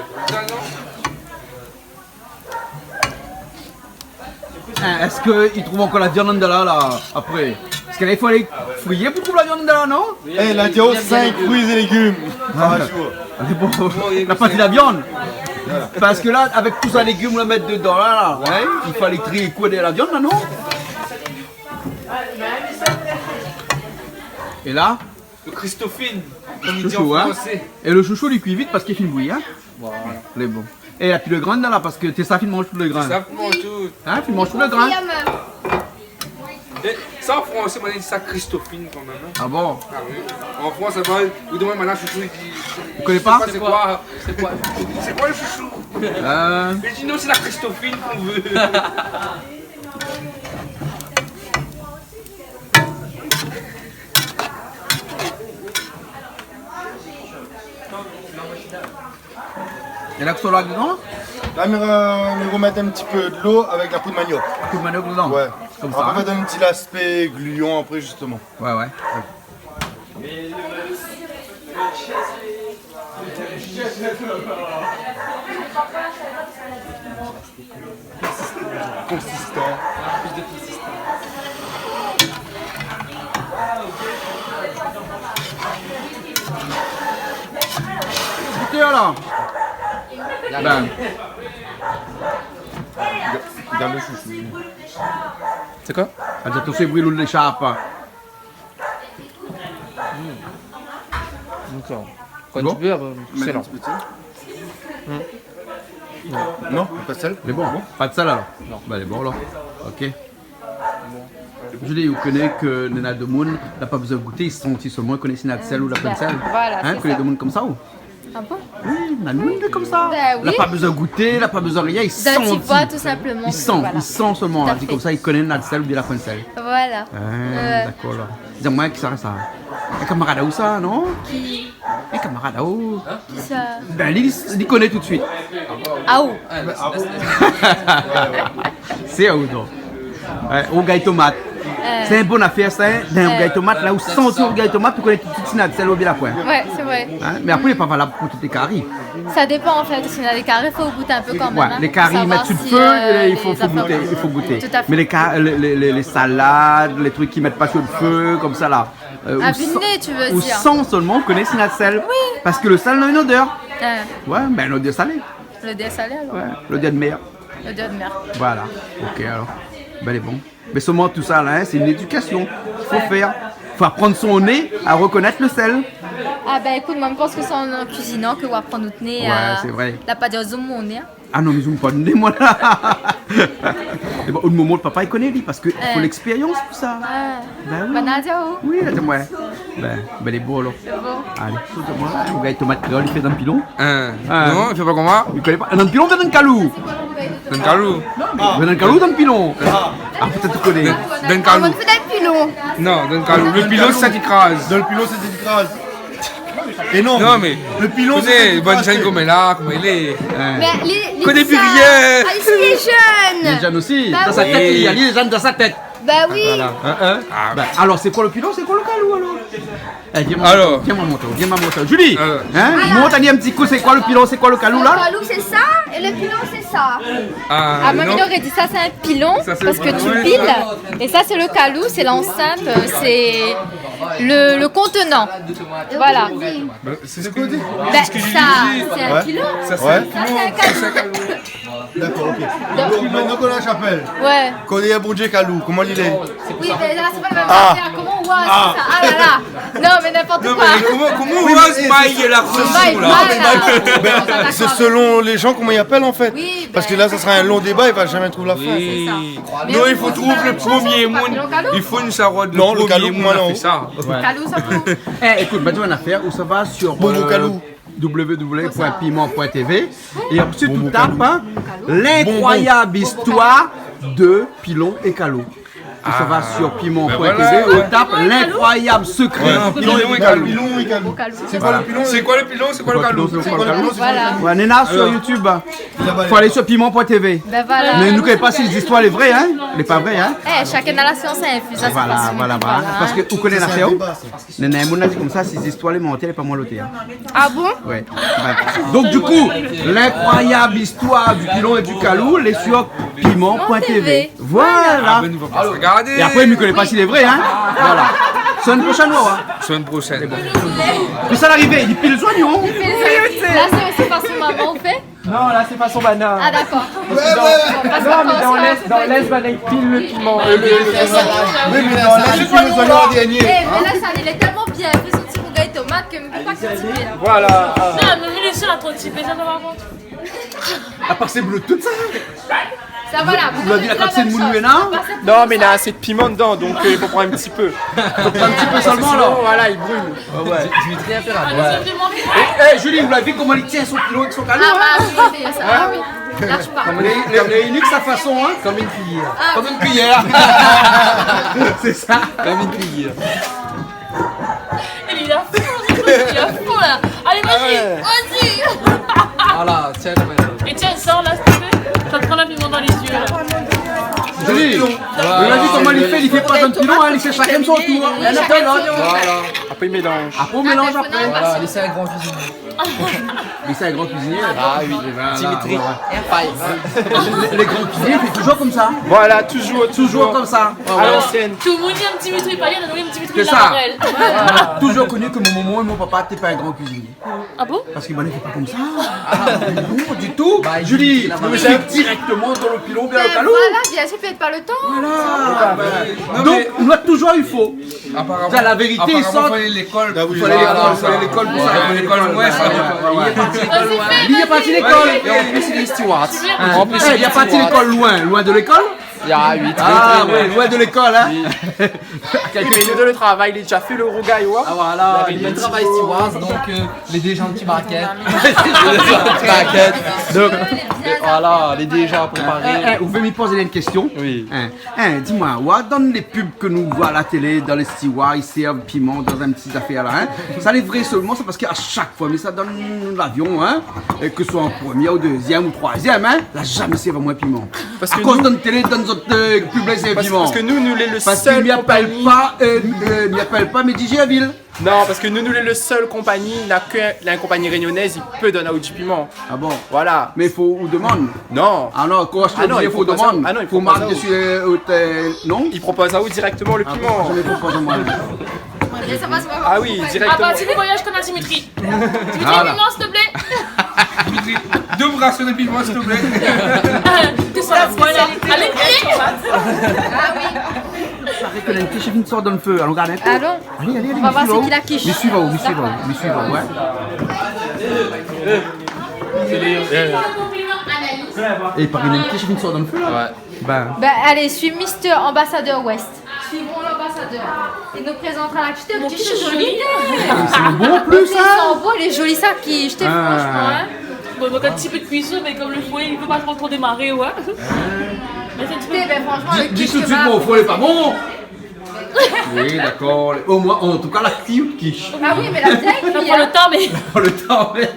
Speaker 1: Est-ce qu'ils trouvent encore la viande là, après? Parce qu'il faut aller fouiller pour trouver la viande là, non?
Speaker 8: Eh, la Diao, 5 fruits et légumes.
Speaker 1: Bon, la partie de la viande. Parce que là, avec tout ça légumes, on le mettre dedans là, ouais, il faut aller trier quoi de la viande là, non? Et là?
Speaker 14: Le Christophine, comme il dit en
Speaker 1: Chouchou, hein?
Speaker 14: français.
Speaker 1: Et le chouchou, il cuit vite parce qu'il fait une bouillie, hein?
Speaker 14: Voilà.
Speaker 1: Les bons. Et la pile grande là, parce que tes ça, il mange tout le grain.
Speaker 14: Ça mange tout.
Speaker 1: Hein, il mange tout le grain.
Speaker 14: Et ça en français, on dit ça Christophine quand même. Hein?
Speaker 1: Ah bon?
Speaker 14: Ah oui. En France, ça va. Vous demandez maintenant chouchou, il dit.
Speaker 1: Vous connaissez pas?
Speaker 14: C'est quoi? C'est quoi le chouchou? Il dit non, c'est la Christophine qu'on veut.
Speaker 1: Il y en a que sur là dedans?
Speaker 8: Là, on remettre un petit peu de l'eau avec la poudre de manioc.
Speaker 1: La poudre de manioc dedans?
Speaker 8: Ouais.
Speaker 1: Comme
Speaker 8: ça.
Speaker 1: ça.
Speaker 8: On va donner un petit aspect gluant après, justement.
Speaker 1: Ouais, ouais.
Speaker 8: Consistant.
Speaker 14: Plus de consistance.
Speaker 1: Écoutez là. Ben.
Speaker 8: Regarde le chouchou.
Speaker 14: C'est quoi?
Speaker 1: Elle a touché le bruit de l'échappe.
Speaker 14: D'accord. Quand tu veux, c'est long.
Speaker 8: Non, pas de sel.
Speaker 1: Elle est bon, pas de sel alors? Non. Ben elle est bon là. Ok. Je dis, vous connaissez que les de monde n'a pas besoin de goûter, ils sont seulement connaissent la sel ou la pleine sel.
Speaker 12: Voilà,
Speaker 1: Hein,
Speaker 12: c'est
Speaker 1: que les
Speaker 12: ça.
Speaker 1: de monde comme ça ou?
Speaker 12: Ah bon?
Speaker 1: Oui, la monde est comme ça.
Speaker 12: Ben
Speaker 1: Il n'a
Speaker 12: oui.
Speaker 1: pas besoin de goûter, il n'a pas besoin de rien, il sent.
Speaker 12: D'un petit poids, tout simplement.
Speaker 1: Il sent,
Speaker 12: Voilà.
Speaker 1: il sent seulement.
Speaker 12: Tout à
Speaker 1: Là, dit
Speaker 12: fait.
Speaker 1: comme ça, il connaît la sel ou bien la pleine sel.
Speaker 12: Voilà.
Speaker 1: Ah, d'accord là. Dis-moi qui ça reste ça? Un camarade à où ça, non?
Speaker 12: Qui?
Speaker 1: Un camarade à où?
Speaker 12: Qui ça?
Speaker 1: Ben, il connaît tout de suite.
Speaker 12: Ah où?
Speaker 1: C'est où donc? Au gaille tomate. C'est une bonne affaire ça, hein? D'un gaille tomate là où sent au gaille tomate, tu connais tout de suite la sel ou bien la pointe.
Speaker 12: Ouais, c'est vrai.
Speaker 1: Hein? Mais après, il n'est pas valable pour toutes les caries.
Speaker 12: Ça dépend en fait. Si on a des carrés, il faut goûter un peu quand même.
Speaker 1: Ouais,
Speaker 12: hein,
Speaker 1: les
Speaker 12: pour
Speaker 1: caries, ils
Speaker 12: savoir
Speaker 1: mettent sur le
Speaker 12: si,
Speaker 1: feu, et il faut
Speaker 12: les affaires-
Speaker 1: goûter. Il faut goûter.
Speaker 12: Tout à fait.
Speaker 1: Mais les salades, les trucs qui mettent pas sur le feu, comme ça là.
Speaker 12: À viner, tu veux
Speaker 1: Ou
Speaker 12: dire?
Speaker 1: sans seulement, on connaît la sel.
Speaker 12: Oui.
Speaker 1: Parce que le sel a une odeur.
Speaker 12: Ouais.
Speaker 1: Ouais, ben l'odeur salée.
Speaker 12: Le dé salé alors?
Speaker 1: Ouais, l'odeur de mer.
Speaker 12: Le dé de mer.
Speaker 1: Voilà. Ok alors. Ben elle est bon. Mais seulement tout ça là, hein, c'est une éducation. Il faut faire. Il faut apprendre son nez à reconnaître le sel.
Speaker 12: Ah bah écoute, moi je pense que c'est en cuisinant que on va prendre notre nez
Speaker 1: Ouais,
Speaker 12: à...
Speaker 1: c'est vrai.
Speaker 12: La pas dire zoom mon nez.
Speaker 1: Ah non, mais ils ont pas de nez, moi là. Et bon, au moment le papa il connaît lui parce qu'il faut l'expérience pour ça.
Speaker 12: Ah.
Speaker 1: Ben oui.
Speaker 12: Bah Nadia, oh.
Speaker 1: Oui, là, moi. Ben elle est beau alors.
Speaker 12: C'est bon.
Speaker 1: Allez, moi, le gars il tomate créole, il fait dans le pilon.
Speaker 9: Non, il fait pas comme moi.
Speaker 1: Il connaît pas. Dans le pilon, dans le calou.
Speaker 9: Dans le calou.
Speaker 1: Dans le calou, dans le pilon. Ah, peut-être tu connais.
Speaker 9: Dans le calou.
Speaker 12: fait d'un pilon.
Speaker 9: Non, dans le calou. Le pilon, c'est ça qui crase.
Speaker 8: Dans le pilon, c'est qui crase. Et non,
Speaker 9: Non, mais.
Speaker 8: le pilon,
Speaker 9: Tu sais, bonne chaîne comme elle est là, comme elle est.
Speaker 12: Mais les
Speaker 9: Connais plus
Speaker 12: ça-
Speaker 9: rien.
Speaker 12: Ah, ici les jeunes.
Speaker 1: Les jeunes aussi.
Speaker 12: Bah
Speaker 1: Dans sa
Speaker 12: oui.
Speaker 1: tête, il y a les jeunes dans sa tête.
Speaker 12: Bah oui.
Speaker 1: Voilà. Ben, alors, c'est quoi le pilon? C'est quoi le calou alors? Eh,
Speaker 9: Alors.
Speaker 1: Viens-moi montrer. Julie, hein? Montre un petit coup, c'est quoi le pilon? C'est quoi le calou
Speaker 12: Le
Speaker 1: là?
Speaker 12: calou c'est ça et le pilon c'est ça.
Speaker 9: Ah,
Speaker 12: Mamie
Speaker 9: non.
Speaker 12: aurait dit ça c'est un pilon
Speaker 9: Ça, c'est
Speaker 12: parce
Speaker 9: le
Speaker 12: que
Speaker 9: pilon,
Speaker 12: tu
Speaker 9: ouais.
Speaker 12: piles et ça c'est le calou, c'est l'enceinte, c'est le contenant. Voilà.
Speaker 9: Bah, c'est ce que dit.
Speaker 12: Ben, ça c'est un pilon.
Speaker 9: Ça, c'est
Speaker 8: Ouais.
Speaker 9: un pilon.
Speaker 8: D'accord, ok. Donc, maintenant qu'on a la chapelle,
Speaker 12: Ouais.
Speaker 8: qu'on est à bon Dieu Calou, comment il est?
Speaker 12: Oui, mais là c'est pas le même
Speaker 8: Ah.
Speaker 12: affaire. Comment on voit ça? Ah là là. Non mais n'importe
Speaker 9: Non,
Speaker 12: quoi.
Speaker 9: mais comment on va se mailler la fonction là?
Speaker 8: Ben, c'est selon les gens comment ils appellent en fait.
Speaker 12: Oui,
Speaker 8: Parce que là, ça sera un long débat, il va jamais trouver la fin.
Speaker 9: Oui.
Speaker 12: Mais
Speaker 9: Non,
Speaker 12: on
Speaker 9: il faut
Speaker 12: dit
Speaker 9: trouver
Speaker 12: pas la
Speaker 9: le
Speaker 12: même chose,
Speaker 9: premier
Speaker 12: c'est pas
Speaker 9: monde.
Speaker 12: le calou.
Speaker 9: Il faut une sarotte.
Speaker 8: Non, le
Speaker 9: premier
Speaker 8: calou,
Speaker 9: monde
Speaker 8: moi,
Speaker 9: a
Speaker 8: non.
Speaker 9: fait ça.
Speaker 12: Calou ça peut.
Speaker 1: Eh, écoute, maintenant une affaire où ça va sur
Speaker 8: Calou.
Speaker 1: www.piment.tv et ensuite tu tapes hein, l'incroyable histoire de Pilon et Calou. ça va sur piment.tv,
Speaker 14: voilà,
Speaker 1: on tape l'incroyable secret.
Speaker 14: Pilon et calou.
Speaker 8: C'est quoi le pilon?
Speaker 14: C'est quoi le pilon? C'est quoi le calou?
Speaker 12: Voilà.
Speaker 1: Ouais, Nena sur YouTube. Faut aller sur piment.tv.
Speaker 12: Ben voilà.
Speaker 1: Mais nous ne connaissons pas si les histoires les vraies, hein? Les pas vraies, hein?
Speaker 12: Eh, chacun a la science infuse. Ça,
Speaker 1: Voilà. Parce que vous connaissez la
Speaker 8: Ça,
Speaker 1: CO?
Speaker 8: ça,
Speaker 1: Nena, on a dit comme ça, si les histoires les mentées, elle n'est pas moins lotée. Hein.
Speaker 12: Ah bon?
Speaker 1: Ouais. Donc du coup, l'incroyable histoire du pilon et du calou, les sur piment.tv. Voilà.
Speaker 14: Ben, nous va pas se regarder.
Speaker 1: Et après, il ne connaît pas s'il est vrai, hein. Voilà. Semaine prochaine, hein.
Speaker 14: Semaine prochaine.
Speaker 1: Puis ça l'arrivée, il pile soignant.
Speaker 12: Là, c'est aussi par son maman, on fait?
Speaker 15: Non, là c'est façon banane.
Speaker 12: Ah d'accord.
Speaker 15: Non, mais dans l'Est, banane pile le piment.
Speaker 8: Oui, mais dans la chute, le soignant dernier.
Speaker 12: Mais là, ça, il est tellement bien fait, son petit rougail tomate que je ne peux pas continuer là.
Speaker 15: Voilà.
Speaker 5: Non, mais lui, c'est la trop typée, ça va contre.
Speaker 1: À part c'est bleu, tout ça.
Speaker 12: Ça va là.
Speaker 1: Vous l'avez dit la capsule de Moulouena?
Speaker 15: Non, mais il y a assez de piment dedans, donc il faut prendre un petit peu.
Speaker 1: Un petit peu seulement là.
Speaker 15: Voilà, il brûle.
Speaker 1: Ouais.
Speaker 5: Dimitri a fait la
Speaker 1: Eh, Julie, vous l'avez vu comment il tient son pilon avec son calou?
Speaker 12: Ah bah oui, ça. Ah oui. Lâche pas.
Speaker 1: Il nique sa façon, hein? Comme une cuillère. Comme une cuillère. C'est ça.
Speaker 9: Comme une cuillère.
Speaker 5: Il est à fond, il est à fond là. Allez, vas-y.
Speaker 9: Voilà, tiens,
Speaker 5: Et tiens, sors là, s'il te plaît. Ça te prend la piment dans les yeux là.
Speaker 1: Julie, vous l'avez vu comment il fait pas un pilon, hein? Il fait chacun son tour. Il y en a pas l'autre.
Speaker 15: Voilà. Après, il mélange.
Speaker 1: Après, on mélange après.
Speaker 9: Voilà, laissez un grand cuisinier.
Speaker 1: Mais c'est un grand cuisinier.
Speaker 9: Ah oui, Dimitri.
Speaker 1: Les grands cuisiniers font toujours comme ça.
Speaker 15: Voilà, toujours
Speaker 1: comme ça.
Speaker 15: À l'ancienne.
Speaker 5: Tout le monde aime Dimitri Payet, on aime Dimitri
Speaker 1: C'est ça.
Speaker 5: Lamarelle.
Speaker 1: Voilà. Toujours connu que mon maman et mon papa n'étaient pas un grand cuisinier.
Speaker 5: Ah bon?
Speaker 1: Parce qu'ils m'en fait pas comme ça. Non, du tout. Julie, je me suis directement dans le pilon bien au calou.
Speaker 12: Voilà, bien sûr, peut-être pas le temps.
Speaker 1: Voilà. Donc, on a toujours il faut.
Speaker 14: Apparemment,
Speaker 1: La vérité, il
Speaker 14: apparemment,
Speaker 1: sort.
Speaker 14: fallait l'école.
Speaker 1: Il fallait l'école pour ça.
Speaker 14: L'école, ouais, ça.
Speaker 1: Il est parti l'école.
Speaker 9: Et en plus, il est steward.
Speaker 1: En plus, il est parti l'école loin de l'école.
Speaker 9: Il y a 8.
Speaker 1: Ah oui, loin de l'école, hein.
Speaker 15: Quelques minutes de le travail, il a déjà fait le rougail.
Speaker 9: Ah voilà, il travaille steward, donc les déjà un petit baquet. Donc voilà, les déjà préparés.
Speaker 1: Vous pouvez me poser une question?
Speaker 9: Oui.
Speaker 1: Dis-moi, dans les pubs que nous voit à la télé, dans les stewards, ils servent piment dans un petit affaire là, hein? Ça est vrai seulement, c'est parce qu'à chaque fois, mais ça donne l'avion, hein? Et que ce soit en première ou deuxième ou troisième, hein? Là, jamais c'est vraiment piment.
Speaker 15: Parce
Speaker 1: à
Speaker 15: que
Speaker 1: cause
Speaker 15: nous-
Speaker 1: de notre télé, dans notre pub, c'est piment.
Speaker 15: Parce que nous est le
Speaker 1: Parce
Speaker 15: seul
Speaker 1: qu'il m'y appelle
Speaker 15: compagnie.
Speaker 1: pas Mehdi à ville.
Speaker 15: Non, parce que nous est le seul compagnie, il n'a que la compagnie réunionnaise, il peut donner du piment.
Speaker 1: Ah bon?
Speaker 15: Voilà.
Speaker 1: Mais il faut ou demande.
Speaker 15: Non.
Speaker 1: Ah non, quand je te dis, il faut
Speaker 15: propose
Speaker 1: demande.
Speaker 15: à- Ah non, il
Speaker 1: faut
Speaker 15: propose à
Speaker 1: marquer
Speaker 15: vous.
Speaker 1: sur non?
Speaker 15: Il propose à vous directement le piment.
Speaker 1: Je me propose à moi.
Speaker 12: Ça va, ça va.
Speaker 15: Ah oui,
Speaker 5: Ah
Speaker 15: directement.
Speaker 5: bah, tu les voyages comme un Dimitri. Dimitri,
Speaker 1: Voilà.
Speaker 5: piment, s'il te plaît.
Speaker 14: Dimitri, 2 rations de piment, s'il te plaît.
Speaker 5: Que ça va, voilà. Allez, clique.
Speaker 12: Ah oui.
Speaker 1: Ça reconnaît une quiche, une sorte dans le feu. Allons, regardez.
Speaker 12: Allons.
Speaker 1: Allez,
Speaker 12: On va voir c'est qui la quiche.
Speaker 1: Me suivons, ouais. Et par une quiche, une sorte dans le feu, là?
Speaker 9: Ouais.
Speaker 1: Ben.
Speaker 12: Ben allez, suis Mister Ambassadeur West. Suivons l'ambassadeur. Il nous présentera la quiche.
Speaker 5: Mon quiche est joli.
Speaker 1: C'est bon en plus,
Speaker 12: Il
Speaker 1: hein?
Speaker 12: sent beau, il est joli ça qui. Je t'ai franchement, hein.
Speaker 5: Bon, donc un petit peu de cuisson, mais comme le fouet, il peut pas trop démarrer, ouais. Mais c'est un petit peu-
Speaker 12: Ben franchement, le
Speaker 1: Dis
Speaker 12: quiche
Speaker 1: tout de suite,
Speaker 12: kebab.
Speaker 1: mon frère, il est pas bon! Oui, d'accord. Au moins, en tout cas, la cute quiche.
Speaker 12: Ah oui, mais la vieille
Speaker 5: Ça
Speaker 12: qui
Speaker 5: prend le temps, mais.
Speaker 1: Dans le temps, mais.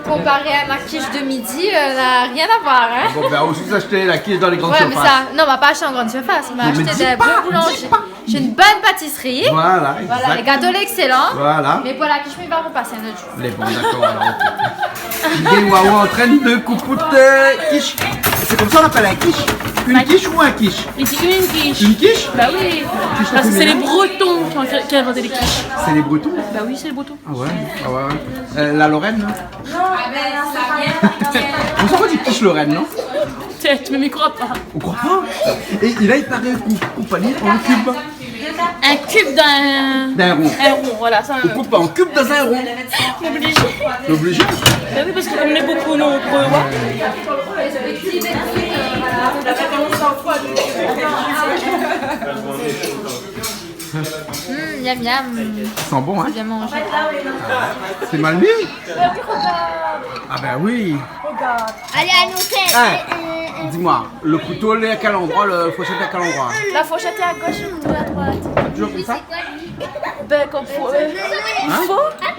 Speaker 12: comparé à ma quiche de midi, n'a rien à voir, hein.
Speaker 1: Bon, ben, aussi s'acheter la quiche dans les grandes
Speaker 12: Ouais, mais
Speaker 1: surfaces.
Speaker 12: ça, non, on va pas acheter en grande surface, on va
Speaker 1: Mais
Speaker 12: acheter
Speaker 1: dis
Speaker 12: des
Speaker 1: pas,
Speaker 12: bons boulangers. J'ai une bonne pâtisserie.
Speaker 1: Voilà,
Speaker 12: Voilà,
Speaker 1: exact.
Speaker 12: les gâteaux excellents.
Speaker 1: Voilà.
Speaker 12: Mais pour la quiche, on va repasser un autre jour.
Speaker 1: Les bons, d'accord, alors. Ok. Des waouh en train de coupoter quiche. C'est comme ça qu'on appelle un quiche. Une quiche ou un quiche?
Speaker 5: Il dit une quiche.
Speaker 1: Une quiche?
Speaker 5: Bah oui.
Speaker 1: Quiche
Speaker 5: Parce que c'est les
Speaker 1: féminin.
Speaker 5: Bretons qui ont inventé les quiches.
Speaker 1: C'est les Bretons?
Speaker 5: Bah oui, c'est les Bretons.
Speaker 1: Ah ouais, ah ouais. La Lorraine, non? On s'en va du quiche Lorraine, non?
Speaker 5: Tu me m'y crois pas.
Speaker 1: On croit pas? Et il a paré compagnie en cube.
Speaker 5: Un cube
Speaker 1: D'un rond.
Speaker 5: Un rond, voilà. Ça,
Speaker 1: On coupe en cube dans un rond.
Speaker 5: obligé.
Speaker 1: C'est obligé.
Speaker 5: Bah oui, parce qu'on est beaucoup nombreux, ouais.
Speaker 12: Miam miam.
Speaker 1: Ça sent bon, hein?
Speaker 12: Bien mangé.
Speaker 1: C'est mal mis? Ah ben oui.
Speaker 16: Allez, à nous faire
Speaker 1: Hein. dis-moi, le couteau est à quel endroit, le fourchette est à quel endroit?
Speaker 5: La fourchette est à gauche, le couteau est à droite.
Speaker 1: Toujours comme ça?
Speaker 5: Ben, comme faut.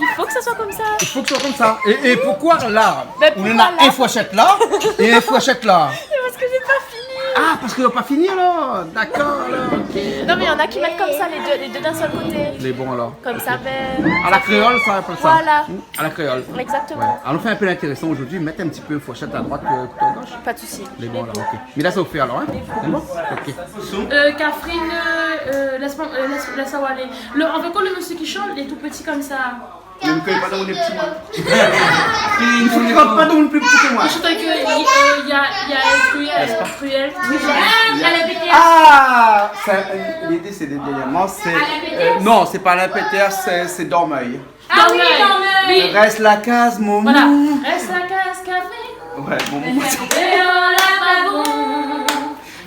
Speaker 5: Il faut que ça soit comme ça.
Speaker 1: Il faut que ce soit comme ça. Et pourquoi là?
Speaker 5: Ben,
Speaker 1: On en
Speaker 5: pourquoi
Speaker 1: a
Speaker 5: là?
Speaker 1: une fourchette là et une fourchette là.
Speaker 5: C'est parce que j'ai pas fini.
Speaker 1: Ah, parce que tu n'as pas fini alors. D'accord alors.
Speaker 5: Non, mais il y en a qui mettent comme ça, les deux d'un seul côté.
Speaker 1: Les bons alors.
Speaker 5: Comme ça, ben.
Speaker 1: À la créole, ça appelle ça.
Speaker 5: Voilà.
Speaker 1: À la créole.
Speaker 5: Exactement.
Speaker 1: Ouais. Alors on fait un peu l'intéressant aujourd'hui, mettre un petit peu fourchette à droite que couteau à gauche.
Speaker 5: Pas de soucis.
Speaker 1: Les bons alors, ok. Mais là ça vous fait alors, hein? C'est bon? Ok.
Speaker 5: Catherine, laisse-moi aller. On veut quoi le monsieur qui chante, il est tout petit comme ça.
Speaker 1: Je ne connais pas dans les petits moi. Il ne faut pas dans le plus petit que moi.
Speaker 5: Je chante avec il y a Cruel.
Speaker 1: Ah, l'idée c'est dernièrement, c'est... non, c'est pas l'impéteur, c'est Dormeuil.
Speaker 5: Ah oui, oui.
Speaker 1: Reste la case, mon
Speaker 5: Voilà. Reste la case, Catherine.
Speaker 1: Ouais, mon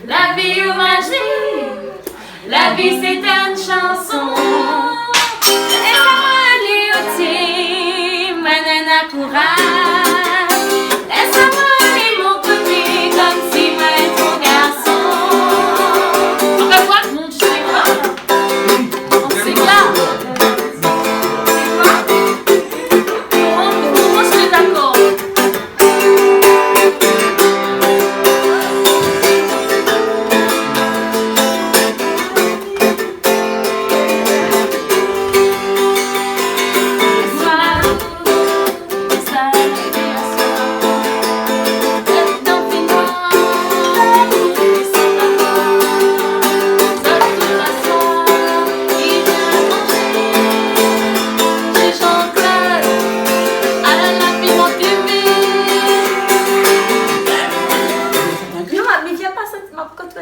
Speaker 7: La vie ou magie, la vie c'est une chanson. Et ça m'a aussi, manana courage. Et ça m'a mon côté comme si moi ton garçon.
Speaker 5: On va voir, mon tu sais quoi? On s'éclate. On se met d'accord.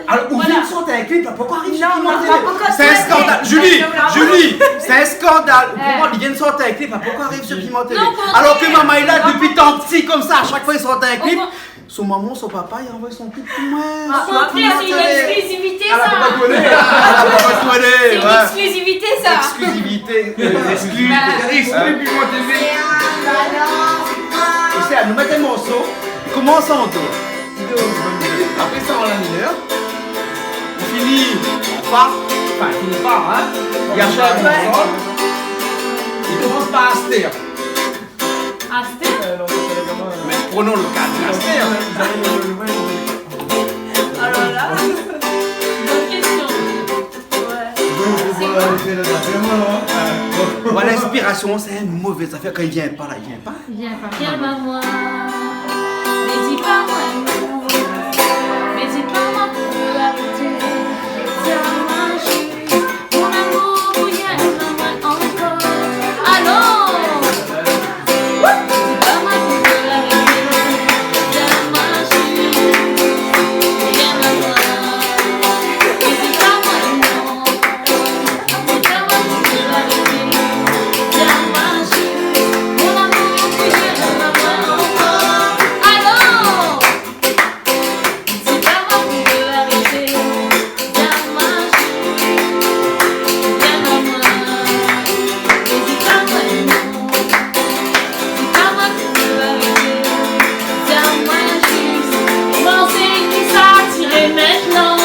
Speaker 1: Alors, on vient de sortir un clip, pourquoi arrive
Speaker 2: C'est un scandale. Julie, c'est un scandale. Pourquoi ils viennent sortir un clip, pourquoi arrive ce piment télé? Alors que maman est là depuis tant petit comme ça, à chaque fois il sort un clip. Son maman, son papa, il envoie son clip pour moi.
Speaker 12: C'est une exclusivité ça.
Speaker 2: C'est
Speaker 12: une exclusivité ça.
Speaker 2: Exclusivité. Exclu piment télé. Et c'est à nous mettre un morceau, commence en do. Après ça, on la mineur. On finit en fa. Enfin, il finit pas, hein. Il y a chaque morceau. Il commence par Aster.
Speaker 5: Aster?
Speaker 2: Mais prenons le cas de Aster.
Speaker 5: Alors là, bonne question.
Speaker 2: Voilà, l'inspiration, c'est une mauvaise affaire. Quand il vient pas là, il vient pas.
Speaker 7: Viens à moi, mais dis pas moi non, mais dis pas moi pour te arrêter. Tiens-moi juste, mon amour, viens-moi encore. Allons, dis pas moi pour te arrêter. Tiens-moi juste, viens-moi, mais dis pas moi non, mais dis pas moi pour te arrêter. Tiens-moi juste, mon amour, viens-moi encore. Allons, dis pas moi pour te arrêter. Tiens-moi juste, viens-moi, mais dis pas moi non, dis pas moi pour te arrêter. Tiens-moi juste, mon c'est qui s'attirer maintenant.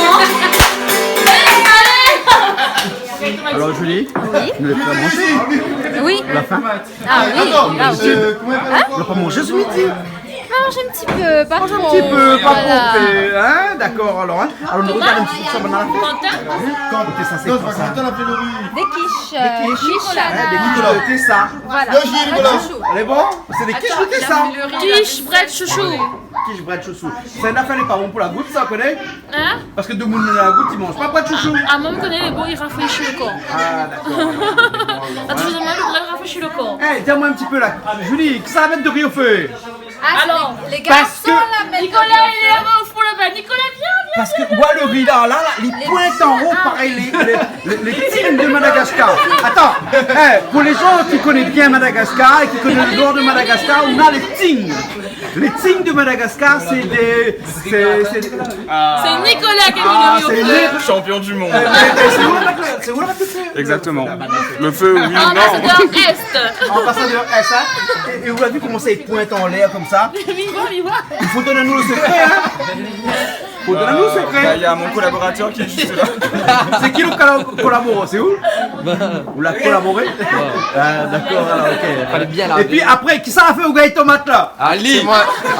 Speaker 1: Alors Julie, vous l'avez pas mangé?
Speaker 12: Oui.
Speaker 1: La faim?
Speaker 12: Ah oui. Ah oui.
Speaker 1: On l'a pas mangé ce midi?
Speaker 12: Mange un petit peu, pas
Speaker 1: Mange
Speaker 12: trop.
Speaker 1: un petit peu, pas
Speaker 12: Voilà.
Speaker 1: trop, hein? D'accord, alors, hein? Alors, on regarde un petit peu ça pendant la fête. Quand t'es ça, c'est quoi ça?
Speaker 12: Des quiches.
Speaker 1: Des quiches,
Speaker 12: Nicolas.
Speaker 1: des quiches de Tessa.
Speaker 12: Voilà.
Speaker 1: Elle est bon? C'est des quiches de Tessa.
Speaker 5: Quiche, bret, chouchou.
Speaker 1: Quiche, bret, chouchou. C'est une affaire, les parents pour la goutte, ça, on connaît?
Speaker 5: Hein?
Speaker 1: Parce que deux moules dans la goutte, ils mangent pas bret, chouchou.
Speaker 5: Ah, moi, je connais les beaux, ils rafraîchissent le corps.
Speaker 1: Ah, d'accord.
Speaker 5: Ah, tu faisais mal, le rafraîchir le corps.
Speaker 1: Eh, dis-moi un petit peu là. Julie, qui ça va mettre de riz au feu?
Speaker 5: Alors,
Speaker 12: les
Speaker 1: parce
Speaker 12: garçons
Speaker 1: que-
Speaker 12: la mettent.
Speaker 5: Nicolas, il est là-bas au fond là-bas. Nicolas, viens.
Speaker 1: Parce que moi le riz là, les pointes en haut, pareil, les tignes de Madagascar. Attends, pour les gens qui connaissent bien Madagascar et qui connaissent le nord de Madagascar, on a les tignes. Les tignes de Madagascar, c'est des... C'est
Speaker 5: Nicolas qui
Speaker 1: c'est les...
Speaker 16: Champion du monde.
Speaker 1: C'est où la
Speaker 16: Exactement. Le feu, oui, non.
Speaker 5: Ambassadeur Est.
Speaker 1: Ambassadeur S, hein. Et vous avez vu comment ça il pointe en l'air comme ça? Il faut donner nous le secret, hein. Faut donner nous le secret.
Speaker 16: Il y a mon collaborateur qui est juste là.
Speaker 1: C'est qui le collabore? C'est où? Vous l'avez collaboré? Ah, d'accord, alors ok. Et puis après, qui ça a fait au gars tomate là?
Speaker 9: Ali.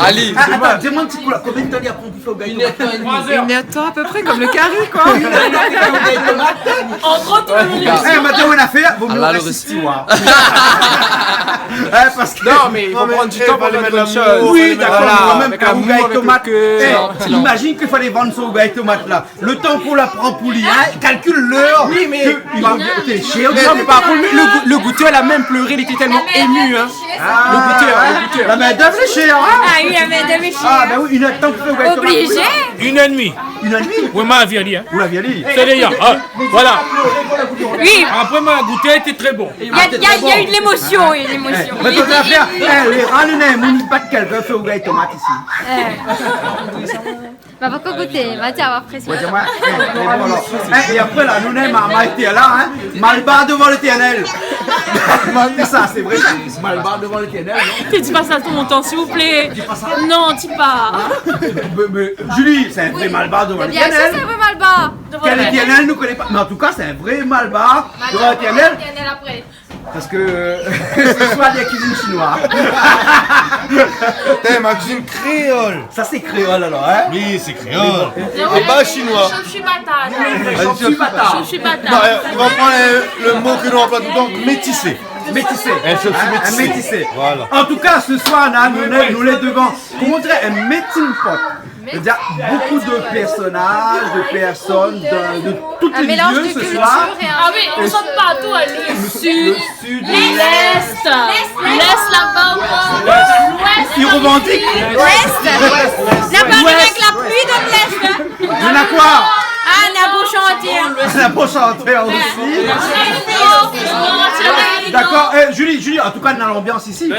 Speaker 9: Ali.
Speaker 1: Attends, dis-moi un petit coup là. Combien de temps il y a pour bouffer au gars tomate?
Speaker 17: 1 heure de temps à peu près, comme le carré quoi.
Speaker 5: En 30 minutes.
Speaker 1: Eh, maintenant on a fait, vaut mieux rester steward. Parce que...
Speaker 15: Non, mais il faut prendre du temps pour mettre la chose.
Speaker 1: Oui, d'accord, même
Speaker 15: avec
Speaker 1: quand
Speaker 15: un
Speaker 1: au gars
Speaker 15: mou, avec
Speaker 1: tomate.
Speaker 15: le
Speaker 1: Imagine qu'il fallait vendre ça au gars tomate là. Le temps qu'on la prend pour lui, hein, calcule l'heure.
Speaker 15: Oui, mais...
Speaker 1: Il va t'es cher.
Speaker 15: Non, mais par contre, le goûteur, elle a même pleuré, il était tellement ému, hein. Le goûteur.
Speaker 1: La main d'œuvre est chère, hein.
Speaker 12: Ah oui, la main d'œuvre est chère.
Speaker 1: Ah, ben oui, une heure de temps pour faire au gars tomate.
Speaker 12: Obligé.
Speaker 16: 1h30.
Speaker 1: Une heure et demie.
Speaker 16: Oui, ma vie, hein.
Speaker 1: Vous l'aviez allé.
Speaker 16: C'est d'ailleurs. Voilà.
Speaker 12: Oui.
Speaker 16: Après, ma goûter était très bon.
Speaker 12: Il y a eu de l'émotion, il y a eu de l'émotion.
Speaker 1: Mais tu vas faire, les râles, mon pas de quelqu'un fait au gars tomate ici.
Speaker 12: Bah, pourquoi goûter? Mathieu, on va apprécier.
Speaker 1: Et après, là, nous n'aimons à été là, hein. Malbar devant l'éternel. C'est ça, c'est vrai. Malbar devant l'éternel, non?
Speaker 5: Tu dis pas ça à tout mon temps, s'il vous plaît. Non, dis pas.
Speaker 1: Mais Julie, c'est un vrai Malbar devant
Speaker 12: Bien sûr,
Speaker 1: l'éternel.
Speaker 12: c'est un peu Malbar.
Speaker 1: Quel éternel ne connaît pas? Mais en tout cas, c'est un vrai Malbar devant l'éternel.
Speaker 12: Après.
Speaker 1: Parce que ce soit des cuisines chinoises.
Speaker 8: T'es ma cuisine créole.
Speaker 1: Ça c'est créole alors, hein?
Speaker 8: Oui, c'est créole. Et pas chinois.
Speaker 5: Je suis patate.
Speaker 1: Je suis patate.
Speaker 5: Je suis patate.
Speaker 8: Non, on va prendre le mot que nous emploie tout le temps, métissé.
Speaker 1: Métissé.
Speaker 8: Je suis
Speaker 1: Un
Speaker 8: métissé.
Speaker 1: métissé.
Speaker 8: Voilà.
Speaker 1: En tout cas, ce soir, là, nous les devant. Comment on dirait un melting pot. C'est-à-dire beaucoup de personnages, de personnes, de toutes les milieux ce soir.
Speaker 5: Ah oui, on sort partout. Le sud, l'est, là-bas, l'ouest.
Speaker 1: Ils revendiquent.
Speaker 12: L'ouest. N'a pas vu avec la pluie de l'Est.
Speaker 1: Il y en a quoi?
Speaker 12: Ah, on a beau chanter.
Speaker 1: La Beauchampière aussi. D'accord, Julie, en tout cas, on a l'ambiance ici.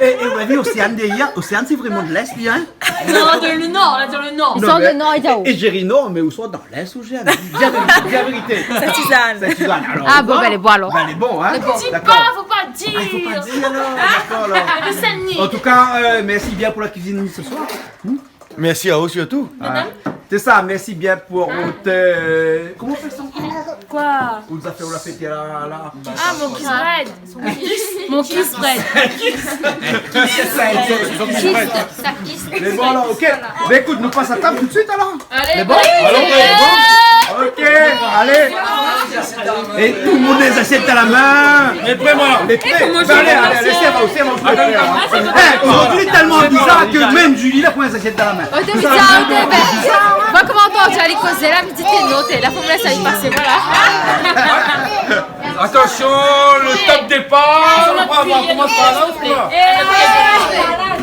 Speaker 1: Et vous avez Océane derrière. Océane, c'est vraiment de l'Est, hein?
Speaker 5: Non, de le nord, là, dans le nord.
Speaker 12: Ils sont de nord et d'où?
Speaker 1: Et Géry Nord, mais où sont dans l'Est ou Géry? Dis la vérité.
Speaker 12: C'est Suzanne.
Speaker 1: C'est Suzanne.
Speaker 12: Ah bon, ben elle est bonne alors.
Speaker 1: Ben elle est bon, hein?
Speaker 5: Dis pas, faut pas dire.
Speaker 1: Ah, il faut pas dire alors. D'accord, alors.
Speaker 5: Le Saint-Denis.
Speaker 1: En tout cas, merci bien pour la cuisine ce soir.
Speaker 8: Merci à vous surtout.
Speaker 1: C'est ça, merci bien pour votre... Comment on fait ça?
Speaker 5: Quoi?
Speaker 1: Vous avez fait, on l'a fait là.
Speaker 5: Ah, mon kiss bread. Mon kiss bread.
Speaker 12: Ça kiss.
Speaker 1: Mais bon alors, ok. Mais écoute, nous passons à table tout de suite alors.
Speaker 5: Allez,
Speaker 1: c'est bon? Ok, allez. Et tout le monde les assiette à la main.
Speaker 16: Les prêts, moi.
Speaker 1: Les prêts. Allez, laissez, elle va aussi, elle va. Aujourd'hui, tellement bizarre que même Julie, la prend les assiettes dans la main.
Speaker 12: Oh, t'es bizarre, t'es moi, comment tu vas aller causer là, mais dis-t'es noté. Là, faut me laisser y passer, voilà.
Speaker 16: Attention, le top départ. On commence par là ou quoi?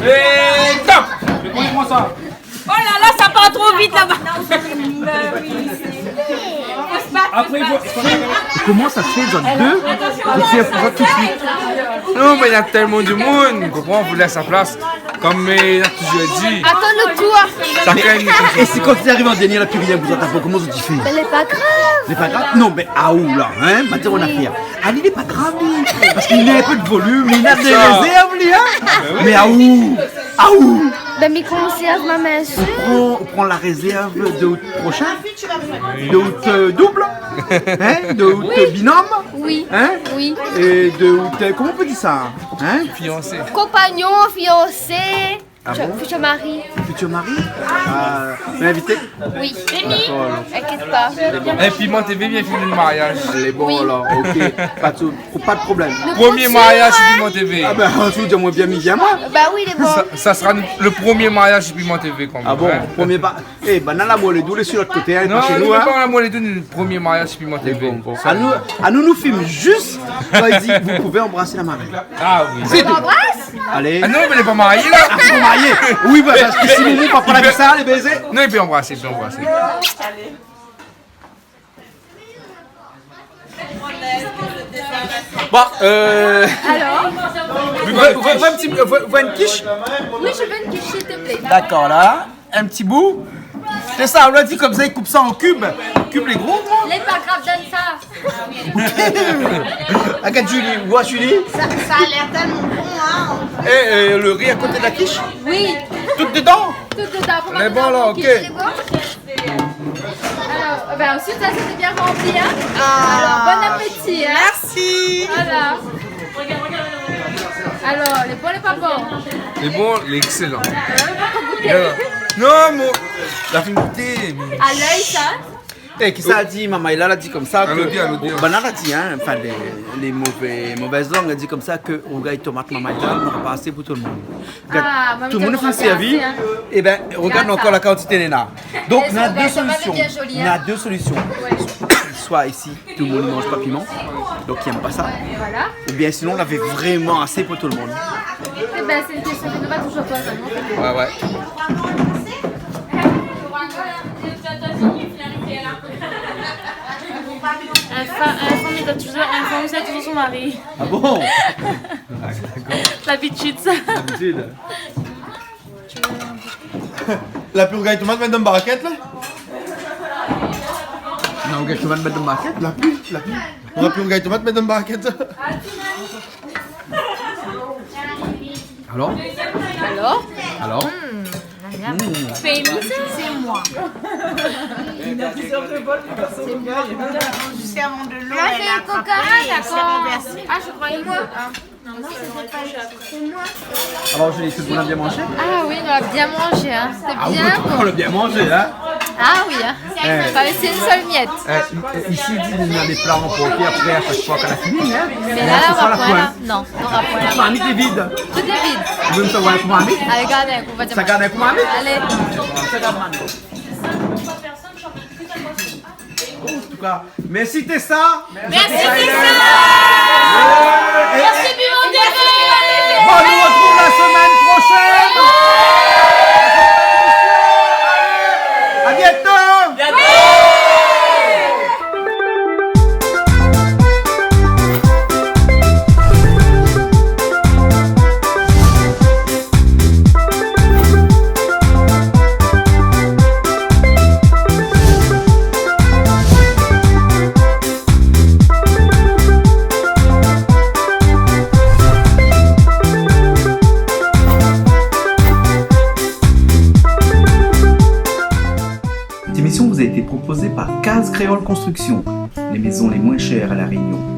Speaker 16: Et top. Comment ça?
Speaker 12: Oh là là, ça part trop vite là-bas.
Speaker 16: Après,
Speaker 1: Comment ça se fait, zone 2? Tout de suite.
Speaker 9: Non, mais il y a tellement de monde. Vous comprenez, on vous laisse sa place. Comme il a toujours dit.
Speaker 12: Attends le tour.
Speaker 1: Et si quand tu arrives en dernier, la plus rien vous entend pas, comment ça tu fais?
Speaker 12: Elle est pas grave.
Speaker 1: C'est pas grave? Non, mais à où là? Hein? Maintenant, on a fait. Ali, il est pas grave, lui. Parce qu'il a un peu de volume, il a des réserves, lui, hein? Mais à où? À où?
Speaker 12: Ben, mais conserve ma main sûre.
Speaker 1: On prend la réserve de août prochain? De août double? Hein? De août binôme?
Speaker 12: Oui.
Speaker 1: Hein?
Speaker 12: Oui.
Speaker 1: Et de août, comment on peut dire ça? Hein?
Speaker 9: Fiancé.
Speaker 12: Compagnon, fiancé.
Speaker 1: Ah bon?
Speaker 12: Futur mari.
Speaker 1: Futur mari? L'invité?
Speaker 12: Oui.
Speaker 1: D'accord, alors.
Speaker 12: Inquiète pas.
Speaker 9: Et Piment TV vient filmer le mariage.
Speaker 1: Elle est bon alors, ok. Pas de problème.
Speaker 9: Premier mariage chez Piment TV.
Speaker 1: Ah ben, je vous dis, moi bien mis, bien moi.
Speaker 12: Bah oui, il est bon.
Speaker 9: Ça sera le premier mariage chez Piment TV quand même.
Speaker 1: Ah bon, premier pas. Eh, ben, dans la moelle d'où sur l'autre côté, hein,
Speaker 9: Non,
Speaker 1: chez
Speaker 9: nous,
Speaker 1: nous, hein.
Speaker 9: pas la moelle le premier mariage chez Piment TV.
Speaker 1: À nous filme juste quand il dit, vous pouvez embrasser la mariée.
Speaker 9: Ah oui.
Speaker 1: C'est tout.
Speaker 12: Embrasse.
Speaker 1: Allez.
Speaker 9: Ah non, mais elle n'est pas mariée là.
Speaker 1: Ah, ils sont mariés. Oui, bah, parce que si Moumou pas prendre la ça, les baisers.
Speaker 9: Non, il peut embrasser, il peut embrasser.
Speaker 1: Bon,
Speaker 12: Alors
Speaker 1: vous voulez une quiche?
Speaker 12: Oui, je veux une quiche, s'il te plaît.
Speaker 1: D'accord, là. Un petit bout. C'est ça, on l'a dit comme ça, il coupe ça en cubes. Cubes les gros, moi.
Speaker 12: Les pas grave, donne ça.
Speaker 1: Regarde Julie, vois Julie.
Speaker 3: Ça a l'air tellement bon, hein.
Speaker 1: Et le riz à côté de la quiche?
Speaker 12: Oui.
Speaker 1: Tout dedans?
Speaker 12: Tout dedans. Faut
Speaker 1: Elle est
Speaker 12: pas
Speaker 1: bon, là,
Speaker 12: dedans,
Speaker 1: ok.
Speaker 12: quiche, c'est bon. Alors, ben ensuite, ça c'était bien rempli, hein. Alors, bon appétit, hein.
Speaker 3: Merci.
Speaker 12: Voilà. Alors, les bons, les pas bons.
Speaker 9: Les bons, les excellents.
Speaker 1: Non, mon. La fin goûter.
Speaker 12: À l'œil, ça.
Speaker 1: Eh, qui ça a dit, maman? Il a dit comme ça.
Speaker 9: Elle le dit.
Speaker 1: Banane a dit, hein. Enfin, les mauvaises langues, a dit comme ça que on gagne tomate, maman, il n'aura pas assez pour tout le monde.
Speaker 12: Ah,
Speaker 1: Tout le monde est fait
Speaker 12: assez,
Speaker 1: servi.
Speaker 12: hein.
Speaker 1: Et ben, regarde encore la quantité, Néna. Donc,
Speaker 12: Elles
Speaker 1: on a
Speaker 12: sont
Speaker 1: deux
Speaker 12: bien, ça va
Speaker 1: solutions.
Speaker 12: bien joli,
Speaker 1: On a
Speaker 12: hein.
Speaker 1: deux solutions. Soit ici, tout le monde ne mange pas piment, donc il n'aime pas ça.
Speaker 12: Voilà.
Speaker 1: Ou bien sinon, on avait vraiment assez pour tout le monde.
Speaker 12: Eh ben, c'est une question que nous va toujours poser.
Speaker 1: Ouais, ouais.
Speaker 5: Un femme est toujours son mari.
Speaker 1: Ah bon?
Speaker 5: L'habitude, ça.
Speaker 1: D'habitude.
Speaker 8: La pure gaille tomate, mettre dans une barquette là?
Speaker 1: Non, ok, je vais mettre dans ma marquette.
Speaker 8: La pure. On va pure gaille tomate, mettre dans une barquette ça?
Speaker 1: Alors?
Speaker 12: Alors
Speaker 3: C'est moi. Juste avant de l'eau.
Speaker 12: Ah, c'est le coca, d'accord.
Speaker 3: Ah, je croyais moi.
Speaker 12: Non, c'était pas c'est moi.
Speaker 1: Alors, Julie, tout le monde a bien mangé?
Speaker 12: Ah oui, on a bien mangé, hein. C'était
Speaker 1: Ah oui,
Speaker 12: bien
Speaker 1: on
Speaker 12: bon.
Speaker 1: l'a bien mangé, hein?
Speaker 12: Ah oui, hein.
Speaker 1: Eh.
Speaker 12: Pas laissé une seule miette.
Speaker 1: Ici, il y a des plats emportés après à chaque fois qu'on a fini, hein?
Speaker 12: Mais là, on va point là. Non, on aura point là.
Speaker 1: Mamie, t'es vide.
Speaker 12: Tout est vide.
Speaker 1: Vous voulez me savoir un coup, mamie?
Speaker 12: Allez, garde un coup, on va dire.
Speaker 1: Ça garde un coup, mamie?
Speaker 12: Allez.
Speaker 1: Ça garde mamie. En tout cas, merci Tessa.
Speaker 3: Merci Tessa.
Speaker 1: Merci
Speaker 3: Bimondéré.
Speaker 1: Bon, on nous retrouve la semaine prochaine. À bientôt. Cette émission vous a été proposée par Case Créole Construction, les maisons les moins chères à La Réunion.